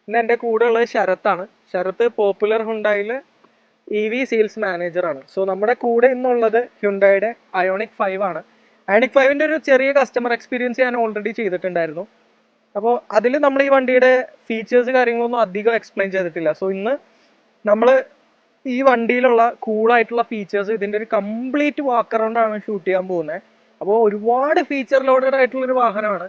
ഇന്ന് എൻ്റെ കൂടെ ഉള്ളത് ശരത്താണ്. ശരത്ത് പോപ്പുലർ ഹുണ്ടായില് EV സെയിൽസ് മാനേജറാണ്. സോ നമ്മുടെ കൂടെ ഇന്നുള്ളത് ഹ്യുണ്ടായുടെ അയോണിക് 5 ആണ്. അയോണിക് 5ന്റെ ഒരു ചെറിയ കസ്റ്റമർ എക്സ്പീരിയൻസ് ഞാൻ ഓൾറെഡി ചെയ്തിട്ടുണ്ടായിരുന്നു. അപ്പോൾ അതിൽ നമ്മൾ ഈ വണ്ടിയുടെ ഫീച്ചേഴ്സ് കാര്യങ്ങളൊന്നും അധികം എക്സ്പ്ലെയിൻ ചെയ്തിട്ടില്ല. സോ ഇന്ന് നമ്മൾ ഈ വണ്ടിയിലുള്ള കൂളായിട്ടുള്ള ഫീച്ചേഴ്സ് ഇതിൻ്റെ ഒരു കംപ്ലീറ്റ് വാക്ക് അറൗണ്ട് ആണ് ഷൂട്ട് ചെയ്യാൻ പോകുന്നത്. അപ്പോൾ ഒരുപാട് ഫീച്ചർ ലോഡഡ് ആയിട്ടുള്ളൊരു വാഹനമാണ്.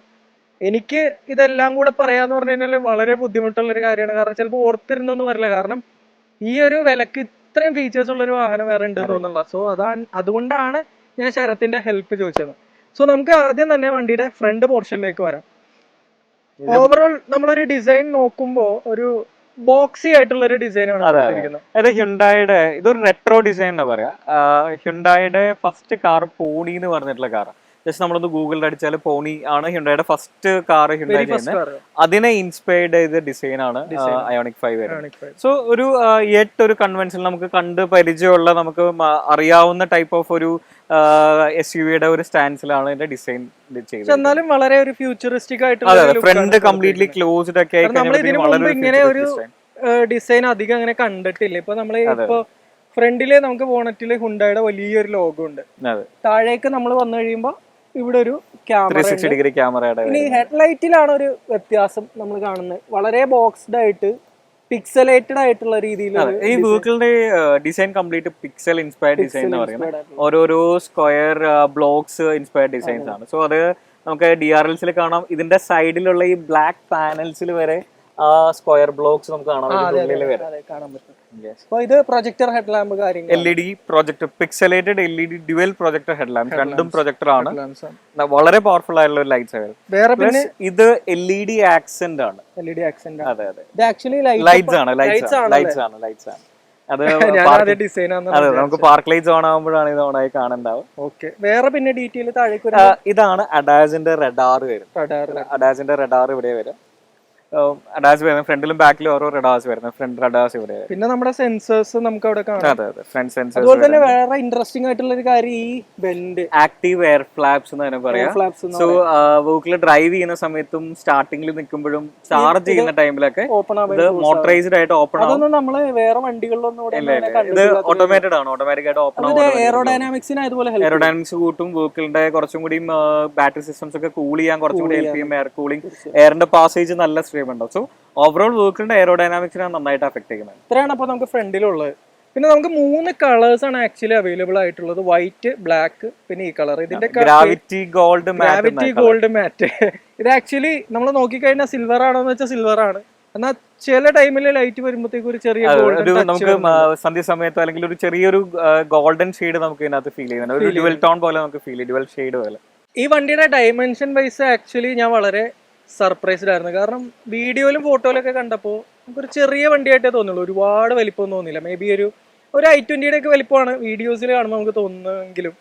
എനിക്ക് ഇതെല്ലാം കൂടെ പറയാന്ന് പറഞ്ഞു കഴിഞ്ഞാൽ വളരെ ബുദ്ധിമുട്ടുള്ള ഒരു കാര്യമാണ്. കാരണം ചിലപ്പോൾ ഓർത്തിരുന്നൊന്നും വരില്ല. കാരണം ഈ ഒരു വിലക്ക് ഇത്രയും ഫീച്ചേഴ്സ് ഉള്ള ഒരു വാഹനം വേറെ ഉണ്ട് തോന്നുന്നില്ല. സോ അതുകൊണ്ടാണ് ഞാൻ ശരത്തിന്റെ ഹെൽപ്പ് ചോദിച്ചത്. സോ നമുക്ക് ആദ്യം തന്നെ വണ്ടിയുടെ ഫ്രണ്ട് പോർഷനിലേക്ക് വരാം. ഓവറോൾ നമ്മളൊരു ഡിസൈൻ നോക്കുമ്പോൾ ഒരു ബോക്സി ആയിട്ടുള്ള ഒരു ഡിസൈനാണ് കൊടുത്തിരിക്കുന്നത്. അത് ഹ്യുണ്ടായുടെ ഇതൊരു റെട്രോ ഡിസൈൻ എന്നാ പറയാ. ഹ്യുണ്ടായുടെ ഫസ്റ്റ് കാർ പോണി എന്ന് പറഞ്ഞിട്ടുള്ള കാർ. ജസ്റ്റ് നമ്മളൊന്ന് ഗൂഗിളിൽ അടിച്ചാൽ പോണി ആണ് ഹ്യുണ്ടായുടെ ഫസ്റ്റ് കാർ ഹ്യുണ്ടായി ചെയ്യുന്നത്. അതിനെ ഇൻസ്പയർഡ് ചെയ്ത ഡിസൈൻ ആണ് അയോണിക് 5. സോ ഒരു ഒരു കൺവെൻഷൻ നമുക്ക് കണ്ട് പരിചയമുള്ള നമുക്ക് അറിയാവുന്ന ടൈപ്പ് ഓഫ് ഒരു SUV-യുടെ ഒരു സ്റ്റാൻസിലാണ് ഇതിന്റെ ഡിസൈൻ ചെയ്തത്. എന്നാലും വളരെ ഒരു ഫ്യൂച്ചറിസ്റ്റിക് ആയിട്ടുള്ള ഫ്രണ്ട് കംപ്ലീറ്റ്ലി ക്ലോസ്ഡ് ഒക്കെ ഇങ്ങനെ ഒരു ഡിസൈൻ അധികം അങ്ങനെ കണ്ടിട്ടില്ല. ഇപ്പൊ നമ്മള് ഇപ്പൊ ഫ്രണ്ടില് നമുക്ക് ബോണറ്റില് ഹുണ്ടായുടെ വലിയൊരു ലോഗോ ഉണ്ട്. താഴേക്ക് നമ്മൾ വന്നു കഴിയുമ്പോ ഇവിടെ ഒരു ക്യാമറ. ഇനി ഹെഡ്ലൈറ്റിലാണ് ഒരു വ്യത്യാസം നമ്മൾ കാണുന്നത്. വളരെ ബോക്സ്ഡ് ആയിട്ട് പിക്സലേറ്റഡ് ആയിട്ടുള്ള രീതിയിൽ ഈ വെഹിക്കിളിന്റെ design complete pixel inspired design എന്ന് പറയുന്നത്. ഓരോരോ സ്ക്വയർ ബ്ലോക്സ് ഇൻസ്പയർഡ് ഡിസൈൻസ് ആണ്. സോ അത് നമുക്ക് DRLs കാണാം. ഇതിന്റെ സൈഡിലുള്ള ഈ ബ്ലാക്ക് പാനൽസിൽ വരെ ആ സ്ക്വയർ ബ്ലോക്സ് നമുക്ക് കാണാൻ പറ്റും. ഇത് പ്രൊജക്ടർ ഹെഡ്ലാമ്പ് കാര്യങ്ങൾ LED projector, pixelated LED dual projector headlamp, രണ്ടും പ്രൊജക്ടർ ആണ്. വളരെ പവർഫുൾ ആയിട്ടുള്ള ഒരു ലൈറ്റ്സ്. ഇത് LED ആക്സെന്റ് ആണ്. അതെ ലൈറ്റ്സ് ആണ്. അത് നമുക്ക് പാർക്ക് ലൈറ്റ്സ് ഓൺ ആകുമ്പോഴാണ് ഇത് ഓൺ ആയി കാണുന്നുണ്ടാവും. വേറെ പിന്നെ ഡീറ്റെയിൽ താഴേക്ക് ഇതാണ് അഡാസിന്റെ റഡാർ വരും. അഡാസിന്റെ റഡാർ ഇവിടെ വരും. റഡാസ് വരുന്നത് ഫ്രണ്ടിലും ബാക്കിലും ഓരോ റഡാസ് വരുന്നത്. ഫ്രണ്ട് റഡാസ് ഇവിടെ. പിന്നെ നമ്മുടെ സെൻസേഴ്സ് നമുക്ക് അവിടെ കാണാം. അതെ ഫ്രണ്ട് സെൻസേഴ്സ്. അതുപോലെ തന്നെ വേറെ ഇൻട്രസ്റ്റിംഗ് ആയിട്ടുള്ള ഒരു കാര്യം ഈ വെന്റ് ആക്റ്റീവ് എയർ ഫ്ലാപ്സ് എന്ന് തന്നെ പറയാം. സോ വെഹിക്കിൾ ഡ്രൈവ് ചെയ്യുന്ന സമയത്തും സ്റ്റാർട്ടിംഗിൽ നിൽക്കുമ്പോഴും ചാർജ് ചെയ്യുന്ന ടൈമിലൊക്കെ ഇത് മോട്ടറൈസ്ഡ് ആയിട്ട് ഓപ്പൺ ആവും. അതൊന്നും നമ്മള് വേറെ വണ്ടികളിലൊന്നും ഇത് ഓട്ടോമാറ്റഡ് ആണ്. ഓട്ടോമാറ്റിക് ആയിട്ട് ഓപ്പൺ ആവും. എയറോഡൈനാമിക്സ് കൂട്ടും. വെഹിക്കിളിന്റെ കുറച്ചും കൂടി ബാറ്ററി സിസ്റ്റംസ് ഒക്കെ കൂൾ ചെയ്യാൻ കുറച്ചും കൂടി ഹെൽപ്പ് ചെയ്യും. എയർ കൂളിംഗ്, എയറിന്റെ പാസേജ് നല്ല സ്ട്രീം ഉണ്ടാവും. സോ ഓവറോൾ വെഹിക്കിളിന്റെ എയറോഡൈനാമിക്സിനെ നന്നായിട്ട് അഫക്ട് ചെയ്യുന്നത്. ഇത്രയാണ് അപ്പൊ നമുക്ക് ഫ്രണ്ടിലുള്ളത്. പിന്നെ നമുക്ക് 3 കളേഴ്സ് ആണ് ആക്ച്വലി അവൈലബിൾ ആയിട്ടുള്ളത്. വൈറ്റ്, ബ്ലാക്ക്, പിന്നെ ഈ കളർ. ഇതിന്റെ ഗ്രാവിറ്റി ഗോൾഡ് മാറ്റ്. ഇത് ആക്ച്വലി നമ്മൾ നോക്കിക്കഴിഞ്ഞാൽ സിൽവർ ആണോന്ന് വെച്ചാൽ സിൽവർ ആണ്. എന്നാൽ ചില ടൈമിൽ ലൈറ്റ് വരുമ്പോഴത്തേക്ക് ഒരു ചെറിയ നമുക്ക് സന്ധ്യസമയത്തോ അല്ലെങ്കിൽ ഒരു ചെറിയൊരു ഗോൾഡൻ ഷെയ്ഡ് നമുക്ക് ഇതിനകത്ത് ഫീൽ ചെയ്യുന്നുണ്ട്. ഒരു ഡ്യുവൽ ടോൺ പോലെ നമുക്ക് ഫീൽ ചെയ്യും, ഡ്യുവൽ ഷെയ്ഡ് പോലെ. ഈ വണ്ടിയുടെ ഡയമെൻഷൻ വൈസ് ആക്ച്വലി ഞാൻ വളരെ സർപ്രൈസ്ഡ് ആയിരുന്നു. കാരണം വീഡിയോയിലും ഫോട്ടോയിലൊക്കെ കണ്ടപ്പോൾ നമുക്കൊരു ചെറിയ വണ്ടിയായിട്ടേ തോന്നുള്ളൂ. ഒരുപാട് വലിപ്പം തോന്നില്ല. മേ ബി ഒരു i20യുടെ ഒക്കെ വലിപ്പമാണ് വീഡിയോസിൽ കാണുമ്പോൾ നമുക്ക് തോന്നുന്നെങ്കിലും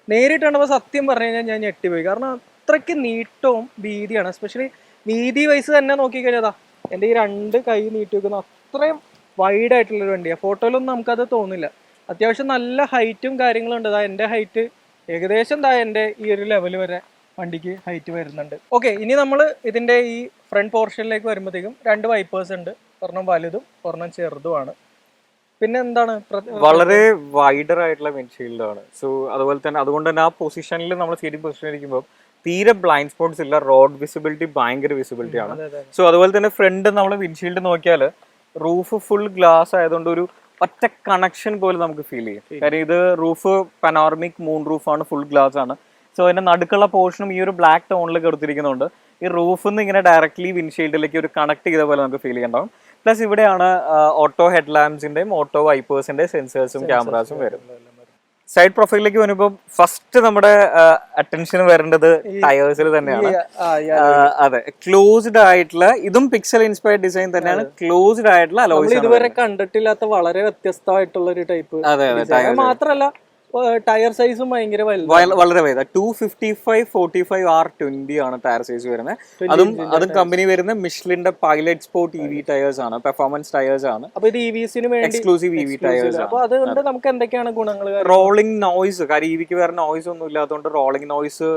നേരിട്ട് കണ്ടപ്പോൾ സത്യം പറഞ്ഞു കഴിഞ്ഞാൽ ഞാൻ ഞെട്ടിപ്പോയി. കാരണം അത്രയ്ക്ക് നീട്ടവും വീതിയാണ്. എസ്പെഷ്യലി വീതി വൈസ് തന്നെ നോക്കിക്കഴിഞ്ഞാൽ എൻ്റെ ഈ 2 കൈ നീട്ടി വെക്കുന്ന അത്രയും വൈഡ് ആയിട്ടുള്ളൊരു വണ്ടിയാണ്. ഫോട്ടോയിലൊന്നും നമുക്കത് തോന്നില്ല. അത്യാവശ്യം നല്ല ഹൈറ്റും കാര്യങ്ങളും ഉണ്ട്. എൻ്റെ ഹൈറ്റ് ഏകദേശം എൻ്റെ ഈ ഒരു ലെവൽ വരെ വണ്ടിക്ക് ഹൈറ്റ് വരുന്നുണ്ട്. ഓക്കെ, ഇനി നമ്മൾ ഇതിൻ്റെ ഈ ഫ്രണ്ട് പോർഷനിലേക്ക് വരുമ്പോഴത്തേക്കും 2 വൈപ്പേഴ്സ് ഉണ്ട്. ഒരെണ്ണം വലുതും ഒരെണ്ണം ചെറുതുമാണ്. പിന്നെ എന്താണ് വളരെ വൈഡർ ആയിട്ടുള്ള വിൻഷീൽഡ് ആണ്. സോ അതുപോലെ തന്നെ അതുകൊണ്ട് തന്നെ ആ പൊസിഷനിൽ നമ്മൾ സീറ്റിംഗ് പൊസിഷനിൽ ഇരിക്കുമ്പോൾ തീരെ ബ്ലൈൻഡ് സ്പോട്ട്സ് ഇല്ല. റോഡ് വിസിബിലിറ്റി ഭയങ്കര വിസിബിലിറ്റി ആണ്. സോ അതുപോലെ തന്നെ ഫ്രണ്ട് നമ്മൾ വിൻഷീൽഡ് നോക്കിയാൽ റൂഫ് ഫുൾ ഗ്ലാസ് ആയതുകൊണ്ട് ഒരു ഒറ്റ കണക്ഷൻ പോലെ നമുക്ക് ഫീൽ ചെയ്യും. കാര്യം ഇത് റൂഫ് പനോർമിക് മൂൺ റൂഫാണ്, ഫുൾ ഗ്ലാസ് ആണ്. സോ അതിന്റെ നടുക്കുള്ള പോർഷനും ഈ ഒരു ബ്ലാക്ക് ടോണിൽ കൊടുത്തിരിക്കുന്നുണ്ട്. ഈ റൂഫിൽ നിന്ന് ഇങ്ങനെ ഡയറക്ട്ലി വിൻഷീൽഡിലേക്ക് ഒരു കണക്ട് ചെയ്ത പോലെ നമുക്ക് ഫീൽ ചെയ്യണ്ടാവും. പ്ലസ് ഇവിടെയാണ് ഓട്ടോ ഹെഡ് ലാമ്പ്സിന്റെയും ഓട്ടോ വൈപ്പേഴ്സിന്റെ സെൻസേഴ്സും ക്യാമറാസും വരും. സൈഡ് പ്രൊഫൈലിലേക്ക് വരുമ്പോൾ ഫസ്റ്റ് നമ്മുടെ അറ്റൻഷൻ വരേണ്ടത് ടയേഴ്സിൽ തന്നെയാണ്. അതെ, ക്ലോസ്ഡ് ആയിട്ടുള്ള, ഇതും പിക്സൽ ഇൻസ്പയർഡ് ഡിസൈൻ തന്നെയാണ്. ക്ലോസ്ഡ് ആയിട്ടുള്ള അലോയ്സ് ഇതുവരെ കണ്ടിട്ടില്ലാത്ത വളരെ വ്യത്യസ്തമായിട്ടുള്ള ഒരു ടൈപ്പ്. അതെ മാത്രല്ല ടയർ സൈസും ഭയങ്കര വളരെ വലുതാ. 255/45R20 ആണ് ടയർ സൈസ് വരുന്നത്. അതും കമ്പനി വരുന്ന മിഷ്ലിന്റെ പൈലറ്റ് സ്പോർട്ട് EV ടയേഴ്സ് ആണ്, പെർഫോമൻസ് ടയേഴ്സ് ആണ്. അപ്പൊ ഇത് EVസിന് വേണ്ടി എക്സ്ക്ലൂസീവ് EV ടയേഴ്സ് ആണ്. അപ്പൊ അതുകൊണ്ട് നമുക്ക് എന്തൊക്കെയാണ് ഗുണങ്ങൾ? റോളിംഗ് നോയ്സ്, കാര്യം EVക്ക് വേറെ നോയ്സ് ഒന്നും ഇല്ലാത്തതുകൊണ്ട് റോളിംഗ് നോയ്സ്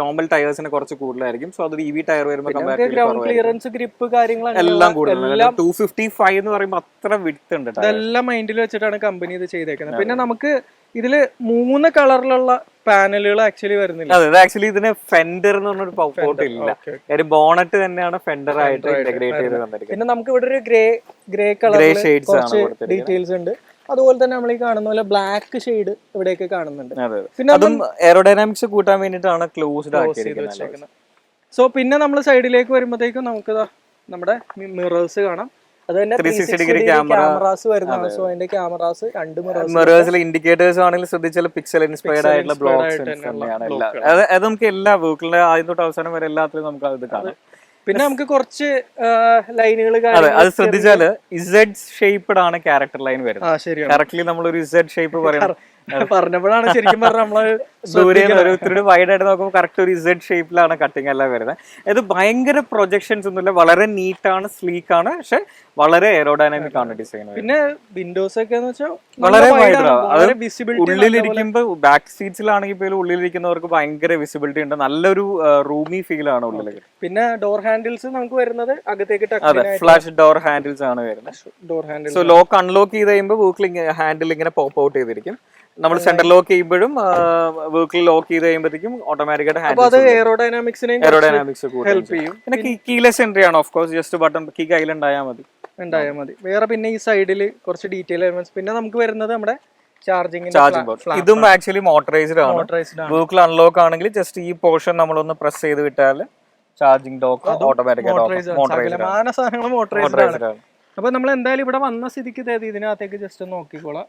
നോർമൽ ടയേഴ്സിന് കുറച്ച് കൂടുതലായിരിക്കും. സോ അത് EV ടയർ വരുമ്പോൾ ഗ്രൗണ്ട് ക്ലിയറൻസ്, ഗ്രിപ്പ്, കാര്യങ്ങൾ എല്ലാം കൂടുതലാണ്. 255 എന്ന് പറയുമ്പോൾ അത്ര വിഡ്ത്ത് ഉണ്ട്. ഇതെല്ലാം മൈൻഡിൽ വെച്ചിട്ടാണ് കമ്പനി ഇത് ചെയ്തേക്കുന്നത്. പിന്നെ നമുക്ക് ഇതില് 3 കളറിലുള്ള പാനലുകൾ ആക്ച്വലി വരുന്നില്ല. അതെ, ആക്ച്വലി ഇതിന് ഫെൻഡർ എന്ന് പറഞ്ഞൊരു പോർട്ട് ഇല്ല. ഒരു ബോണറ്റ് തന്നെയാണ് ഫെൻഡർ ആയിട്ട് ഇന്റഗ്രേറ്റ് ചെയ്ത് വന്നിരിക്കുന്നത്. പിന്നെ നമുക്ക് ഇവിടെ ഒരു ഗ്രേ കളർ ഡീറ്റെയിൽസ് ഉണ്ട്. അതുപോലെ തന്നെ നമ്മൾ ഈ കാണുന്ന പോലെ ബ്ലാക്ക് ഷെയ്ഡ് ഇവിടെയൊക്കെ കാണുന്നുണ്ട്. പിന്നെ അതും എയറോഡൈനാമിക്സ് കൂട്ടാൻ വേണ്ടിയിട്ടാണ് ക്ലോസ്ഡ് ആക്കിയിരിക്കുന്നത്. സോ പിന്നെ നമ്മൾ സൈഡിലേക്ക് വരുമ്പോഴത്തേക്കും നമുക്ക് നമ്മുടെ മിറേഴ്സ് കാണാം. അത് തന്നെ 360 ക്യാമറാസ് വരുന്നതാണ്. സോ അതിന്റെ ക്യാമറാസ് 2 മിറേഴ്സിൽ ഇൻഡിക്കേറ്റേഴ്സ് ആണെങ്കിലും ശ്രദ്ധിച്ചാൽ പിക്സൽ ഇൻസ്പയർഡ് ആയിട്ടുള്ള ബ്ലോക്സ് തന്നെയാണ് എല്ലാം. അത് നമുക്ക് എല്ലാ വെഹിക്കിളിന്റെ ആദ്യം തൊട്ട് അവസാനം വരെ എല്ലാത്തിലും നമുക്ക് അത് കാണാം. പിന്നെ നമുക്ക് കുറച്ച് ലൈനുകൾ അത് ശ്രദ്ധിച്ചാല് ഇസഡ് ഷേപ്പ്ഡ് ആണ് ക്യാരക്ടർ ലൈൻ വരുന്നത്. കറക്റ്റ്ലി നമ്മളൊരു ഇസഡ് ഷേപ്പ് പറയുന്നത് പറഞ്ഞപ്പോഴാണ് ശരിക്കും പറഞ്ഞാൽ നമ്മള് ദൂരെ ഒരു വൈഡ് ആയിട്ട് നോക്കുമ്പോൾ കറക്റ്റ് ഒരു ഇസഡ് ഷേപ്പിലാണ് കട്ടിങ് എല്ലാം വരുന്നത്. ഇത് ഭയങ്കര പ്രൊജക്ഷൻസ് ഒന്നുമില്ല, വളരെ നീറ്റാണ്, സ്ലീക്ക് ആണ്, പക്ഷെ വളരെ എയറോഡൈനാമിക് ആണ് ഡിസൈൻ. പിന്നെ വിൻഡോസ് ഒക്കെ വളരെ ഉള്ളിലിരിക്കുമ്പോൾ ബാക്ക് സീറ്റ്സിലാണെങ്കിൽ പോലും ഉള്ളിലിരിക്കുന്നവർക്ക് ഭയങ്കര വിസിബിലിറ്റി ഉണ്ട്. നല്ലൊരു റൂമി ഫീൽ ആണ് ഉള്ളിലേക്ക്. പിന്നെ ഡോർ ഹാൻഡിൽസ് നമുക്ക് വരുന്നത് അകത്തേക്ക് ഫ്ലാഷ് ഡോർ ഹാൻഡിൽസ് ആണ് വരുന്നത്. Door handle so lock unlock ചെയ്ത് കഴിയുമ്പോൾ വീക്കിൽ ഹാൻഡിൽ ഇങ്ങനെ പോപ്പ് ഔട്ട് ചെയ്തിരിക്കും. നമ്മൾ സെന്റർ ലോക്ക് ചെയ്യുമ്പോഴും വീക്കിൽ ലോക്ക് ചെയ്ത് കഴിയുമ്പോഴത്തേക്കും ഓട്ടോമാറ്റിക്കായിട്ട് എയറോഡൈനാമിക്സ് ഹെൽപ്പ് ചെയ്യും. പിന്നെ കീലെസ് എൻട്രി ആണ്, of course just button key കയ്യിലുണ്ടായാൽ മതി. വേറെ പിന്നെ ഈ സൈഡിൽ കുറച്ച് ഡീറ്റെയിൽ എലമെന്റ്സ്. പിന്നെ നമുക്ക് വരുന്നത് നമ്മുടെ ചാർജിംഗ് ഇതും ആക്ച്വലി മോട്ടറൈസ്ഡ് ആണ്. വീക്കിൽ അൺലോക്ക് ആണെങ്കിൽ ജസ്റ്റ് ഈ പോർഷൻ നമ്മളൊന്ന് പ്രസ് ചെയ്ത് വിട്ടാൽ ചാർജിംഗ് ഡോക്ക് ഓട്ടോമാറ്റിക്കായിട്ട് മോട്ടറൈസ്ഡ് ആണ്. അപ്പൊ നമ്മൾ എന്തായാലും ഇവിടെ വന്ന സ്ഥിതിക്ക് ഇതിനകത്തേക്ക് ജസ്റ്റ് നോക്കിക്കോളാം.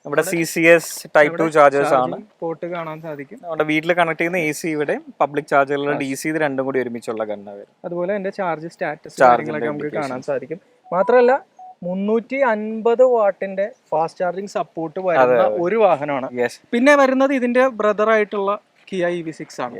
നമ്മുടെ CCS Type 2 ചാർജേഴ്സ് ആണ്, പോർട്ട് കാണാൻ സാധിക്കും. നമ്മുടെ വീട്ടിൽ കണക്ട് ചെയ്യുന്ന AC ഇവിടെ പബ്ലിക് ചാർജറുള്ള DC ഇത് രണ്ടും കൂടി ഒരുമിച്ചുള്ള ഗണ്ണ വരും. അതുപോലെ എന്റെ ചാർജ് സ്റ്റാറ്റസ് കാര്യങ്ങളൊക്കെ നമുക്ക് കാണാൻ സാധിക്കും. മാത്രമല്ല 350 വാട്ടിന്റെ ഫാസ്റ്റ് ചാർജിങ് സപ്പോർട്ട് വരുന്ന ഒരു വാഹനമാണ്. പിന്നെ വരുന്നത് ഇതിന്റെ ബ്രദർ ആയിട്ടുള്ള Kia EV6 ആണ്.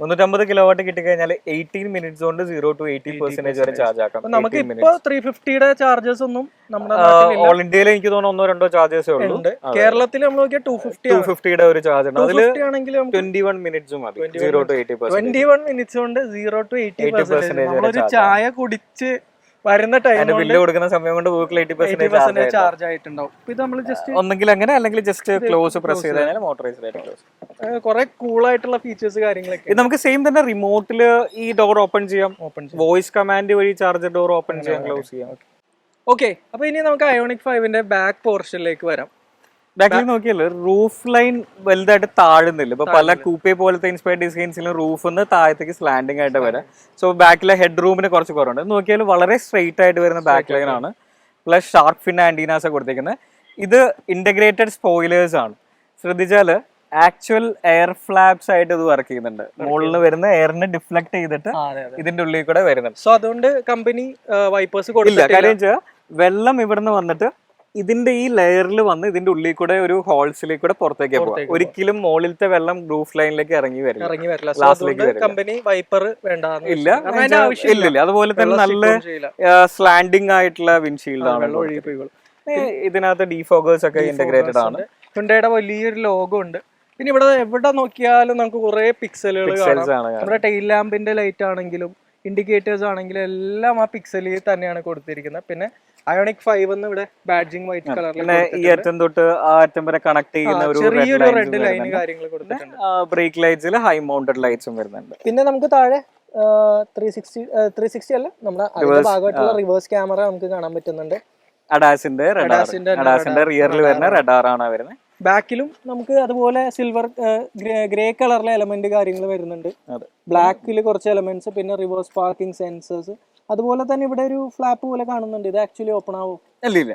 350 കിലോവാട്ട് കിട്ടിക്കഴിഞ്ഞാൽ 18 മിനിറ്റ്സ് കൊണ്ട് 0 to 80% വരെ ചാർജ് ആക്കാം. നമുക്ക് ഇപ്പൊ 350യുടെ ചാർജേഴ്സ് ഒന്നും നമ്മുടെ ഓൾ ഇന്ത്യയിൽ എനിക്ക് തോന്നുന്നു 1-2 ചാർജേഴ്സേ ഉള്ളൂ. കേരളത്തിൽ നമ്മൾ നോക്കിയാൽ 250യുടെ ഒരു ചാർജ് ഉണ്ട്. അതിൽ 21 മിനിറ്റ്സ് മതി 0 to 80%. 21 മിനിറ്റ്സ് കൊണ്ട് 0 to 80%. നമ്മളൊരു ചായ കുടിച്ച് വരുന്ന ടൈം ബില്ല് കൊടുക്കുന്ന സമയം കൊണ്ട് 80% ചാർജ് ആയിട്ടുണ്ടാവും. ഇത് നമ്മൾ ജസ്റ്റ് ഒന്നെങ്കിൽ അങ്ങനെ അല്ലെങ്കിൽ ജസ്റ്റ് ക്ലോസ് പ്രസ് ചെയ്ത് കഴിഞ്ഞാൽ മോട്ടറൈസ്ഡ് ആയിട്ട് ക്ലോസ്. കുറെ കൂൾ ആയിട്ടുള്ള ഫീച്ചേഴ്സ് കാര്യങ്ങളൊക്കെ. ഇത് നമുക്ക് സെയിം തന്നെ റിമോട്ടില് ഈ ഡോർ ഓപ്പൺ ചെയ്യാം, വോയിസ് കമാൻഡ് വഴി ചാർജർ ഡോർ ഓപ്പൺ ചെയ്യാം, ക്ലോസ് ചെയ്യാം. ഓക്കെ, അപ്പൊ ഇനി നമുക്ക് അയോണിക് 5ന്റെ ബാക്ക് പോർഷനിലേക്ക് വരാം. ബാക്കിൽ നോക്കിയാൽ റൂഫ് ലൈൻ വലുതായിട്ട് താഴുന്നില്ല. ഇപ്പൊ പല കൂപ്പേ പോലത്തെ ഇൻസ്പയർഡ് ഡിസൈൻസിലും റൂഫിന്ന് താഴത്തേക്ക് സ്ലാൻഡിങ് ആയിട്ട് വരാം. സോ ബാക്കിലെ ഹെഡ് റൂമിന് കുറച്ച് കുറവുണ്ട്. നോക്കിയാൽ വളരെ സ്ട്രെയിറ്റ് ആയിട്ട് വരുന്ന ബാക്ക് ലൈൻ ആണ്. പ്ലസ് ഷാർക്ക് ഫിൻ ആന്റീനാസ് ഒക്കെ കൊടുത്തിരിക്കുന്നത്. ഇത് ഇന്റഗ്രേറ്റഡ് സ്പോയിലേഴ്സ് ആണ്. ശ്രദ്ധിച്ചാല് ആക്ച്വൽ എയർ ഫ്ലാപ്സ് ആയിട്ട് ഇത് വർക്ക് ചെയ്യുന്നുണ്ട്. മുകളിൽ വരുന്ന എയറിനെ ഡിഫ്ലക്ട് ചെയ്തിട്ട് ഇതിന്റെ ഉള്ളിൽ കൂടെ വരുന്നുണ്ട്. സോ അതുകൊണ്ട് കമ്പനി വൈപ്പേഴ്സ് കൊടുക്കില്ല. കാര്യം വെച്ചാൽ വെള്ളം ഇവിടുന്ന് വന്നിട്ട് ഇതിന്റെ ഈ ലെയറിൽ വന്ന് ഇതിന്റെ ഉള്ളിൽ കൂടെ ഒരു ഹോൾസിലേക്ക് കൂടെ പുറത്തേക്ക് പോകാം. ഒരിക്കലും മുകളിലത്തെ വെള്ളം റൂഫ് ലൈനിലേക്ക് ഇറങ്ങി വരില്ല. കമ്പനി വൈപ്പർ ഇല്ല. അതുപോലെ തന്നെ നല്ല സ്ലാൻഡിങ് ആയിട്ടുള്ള വിൻഷീൽഡ് ആണ്. ഇതിനകത്ത് ഡീഫോഗേഴ്സ് ഒക്കെ ഇന്റഗ്രേറ്റഡ് ആണ്. ഹ്യുണ്ടായിയുടെ വലിയൊരു ലോഗോ ഉണ്ട്. പിന്നെ ഇവിടെ എവിടെ നോക്കിയാലും നമുക്ക് കുറെ പിക്സലുകൾ കാണാം. നമ്മുടെ ടെയിൽ ലാമ്പിന്റെ ലൈറ്റ് ആണെങ്കിലും ഇൻഡിക്കേറ്റേഴ്സ് ആണെങ്കിലും എല്ലാം ആ പിക്സലിൽ തന്നെയാണ് കൊടുത്തിരിക്കുന്നത്. പിന്നെ അയോണിക് 5 എന്ന് ഇവിടെ ബാഡ്ജിങ് വൈറ്റ് കളറിൽ ഈ അറ്റം തൊട്ട് ആ അറ്റം വരെ കണക്ട് ചെയ്യുന്ന ഒരു ചെറിയൊരു റെഡ് ലൈൻ കാര്യങ്ങൾ കൊടുത്തിട്ടുണ്ട്. ബ്രേക്ക് ലൈറ്റ്സിൽ ഹൈ മൗണ്ടഡ് ലൈറ്റ്സും വരുന്നുണ്ട്. പിന്നെ നമുക്ക് താഴെ 360 അല്ല, നമ്മുടെ അതിന്റെ ഭാഗമായിട്ടുള്ള റിവേഴ്സ് ക്യാമറ നമുക്ക് കാണാൻ പറ്റുന്നുണ്ട്. അഡാസിന്റെ റിയറിൽ വരുന്ന റഡാർ ആണ് വരുന്നത്. ബാക്കിലും നമുക്ക് അതുപോലെ സിൽവർ ഗ്രേ കളറിലെ എലമെന്റ് കാര്യങ്ങൾ വരുന്നുണ്ട്. ബ്ലാക്കിൽ കുറച്ച് എലമെന്റ്സ്, പിന്നെ റിവേഴ്സ് പാർക്കിംഗ് സെൻസേഴ്സ്. അതുപോലെ തന്നെ ഇവിടെ ഒരു ഫ്ലാപ്പ് പോലെ കാണുന്നുണ്ട്. ഇത് ആക്ച്വലി ഓപ്പൺ ആവും? ഇല്ല,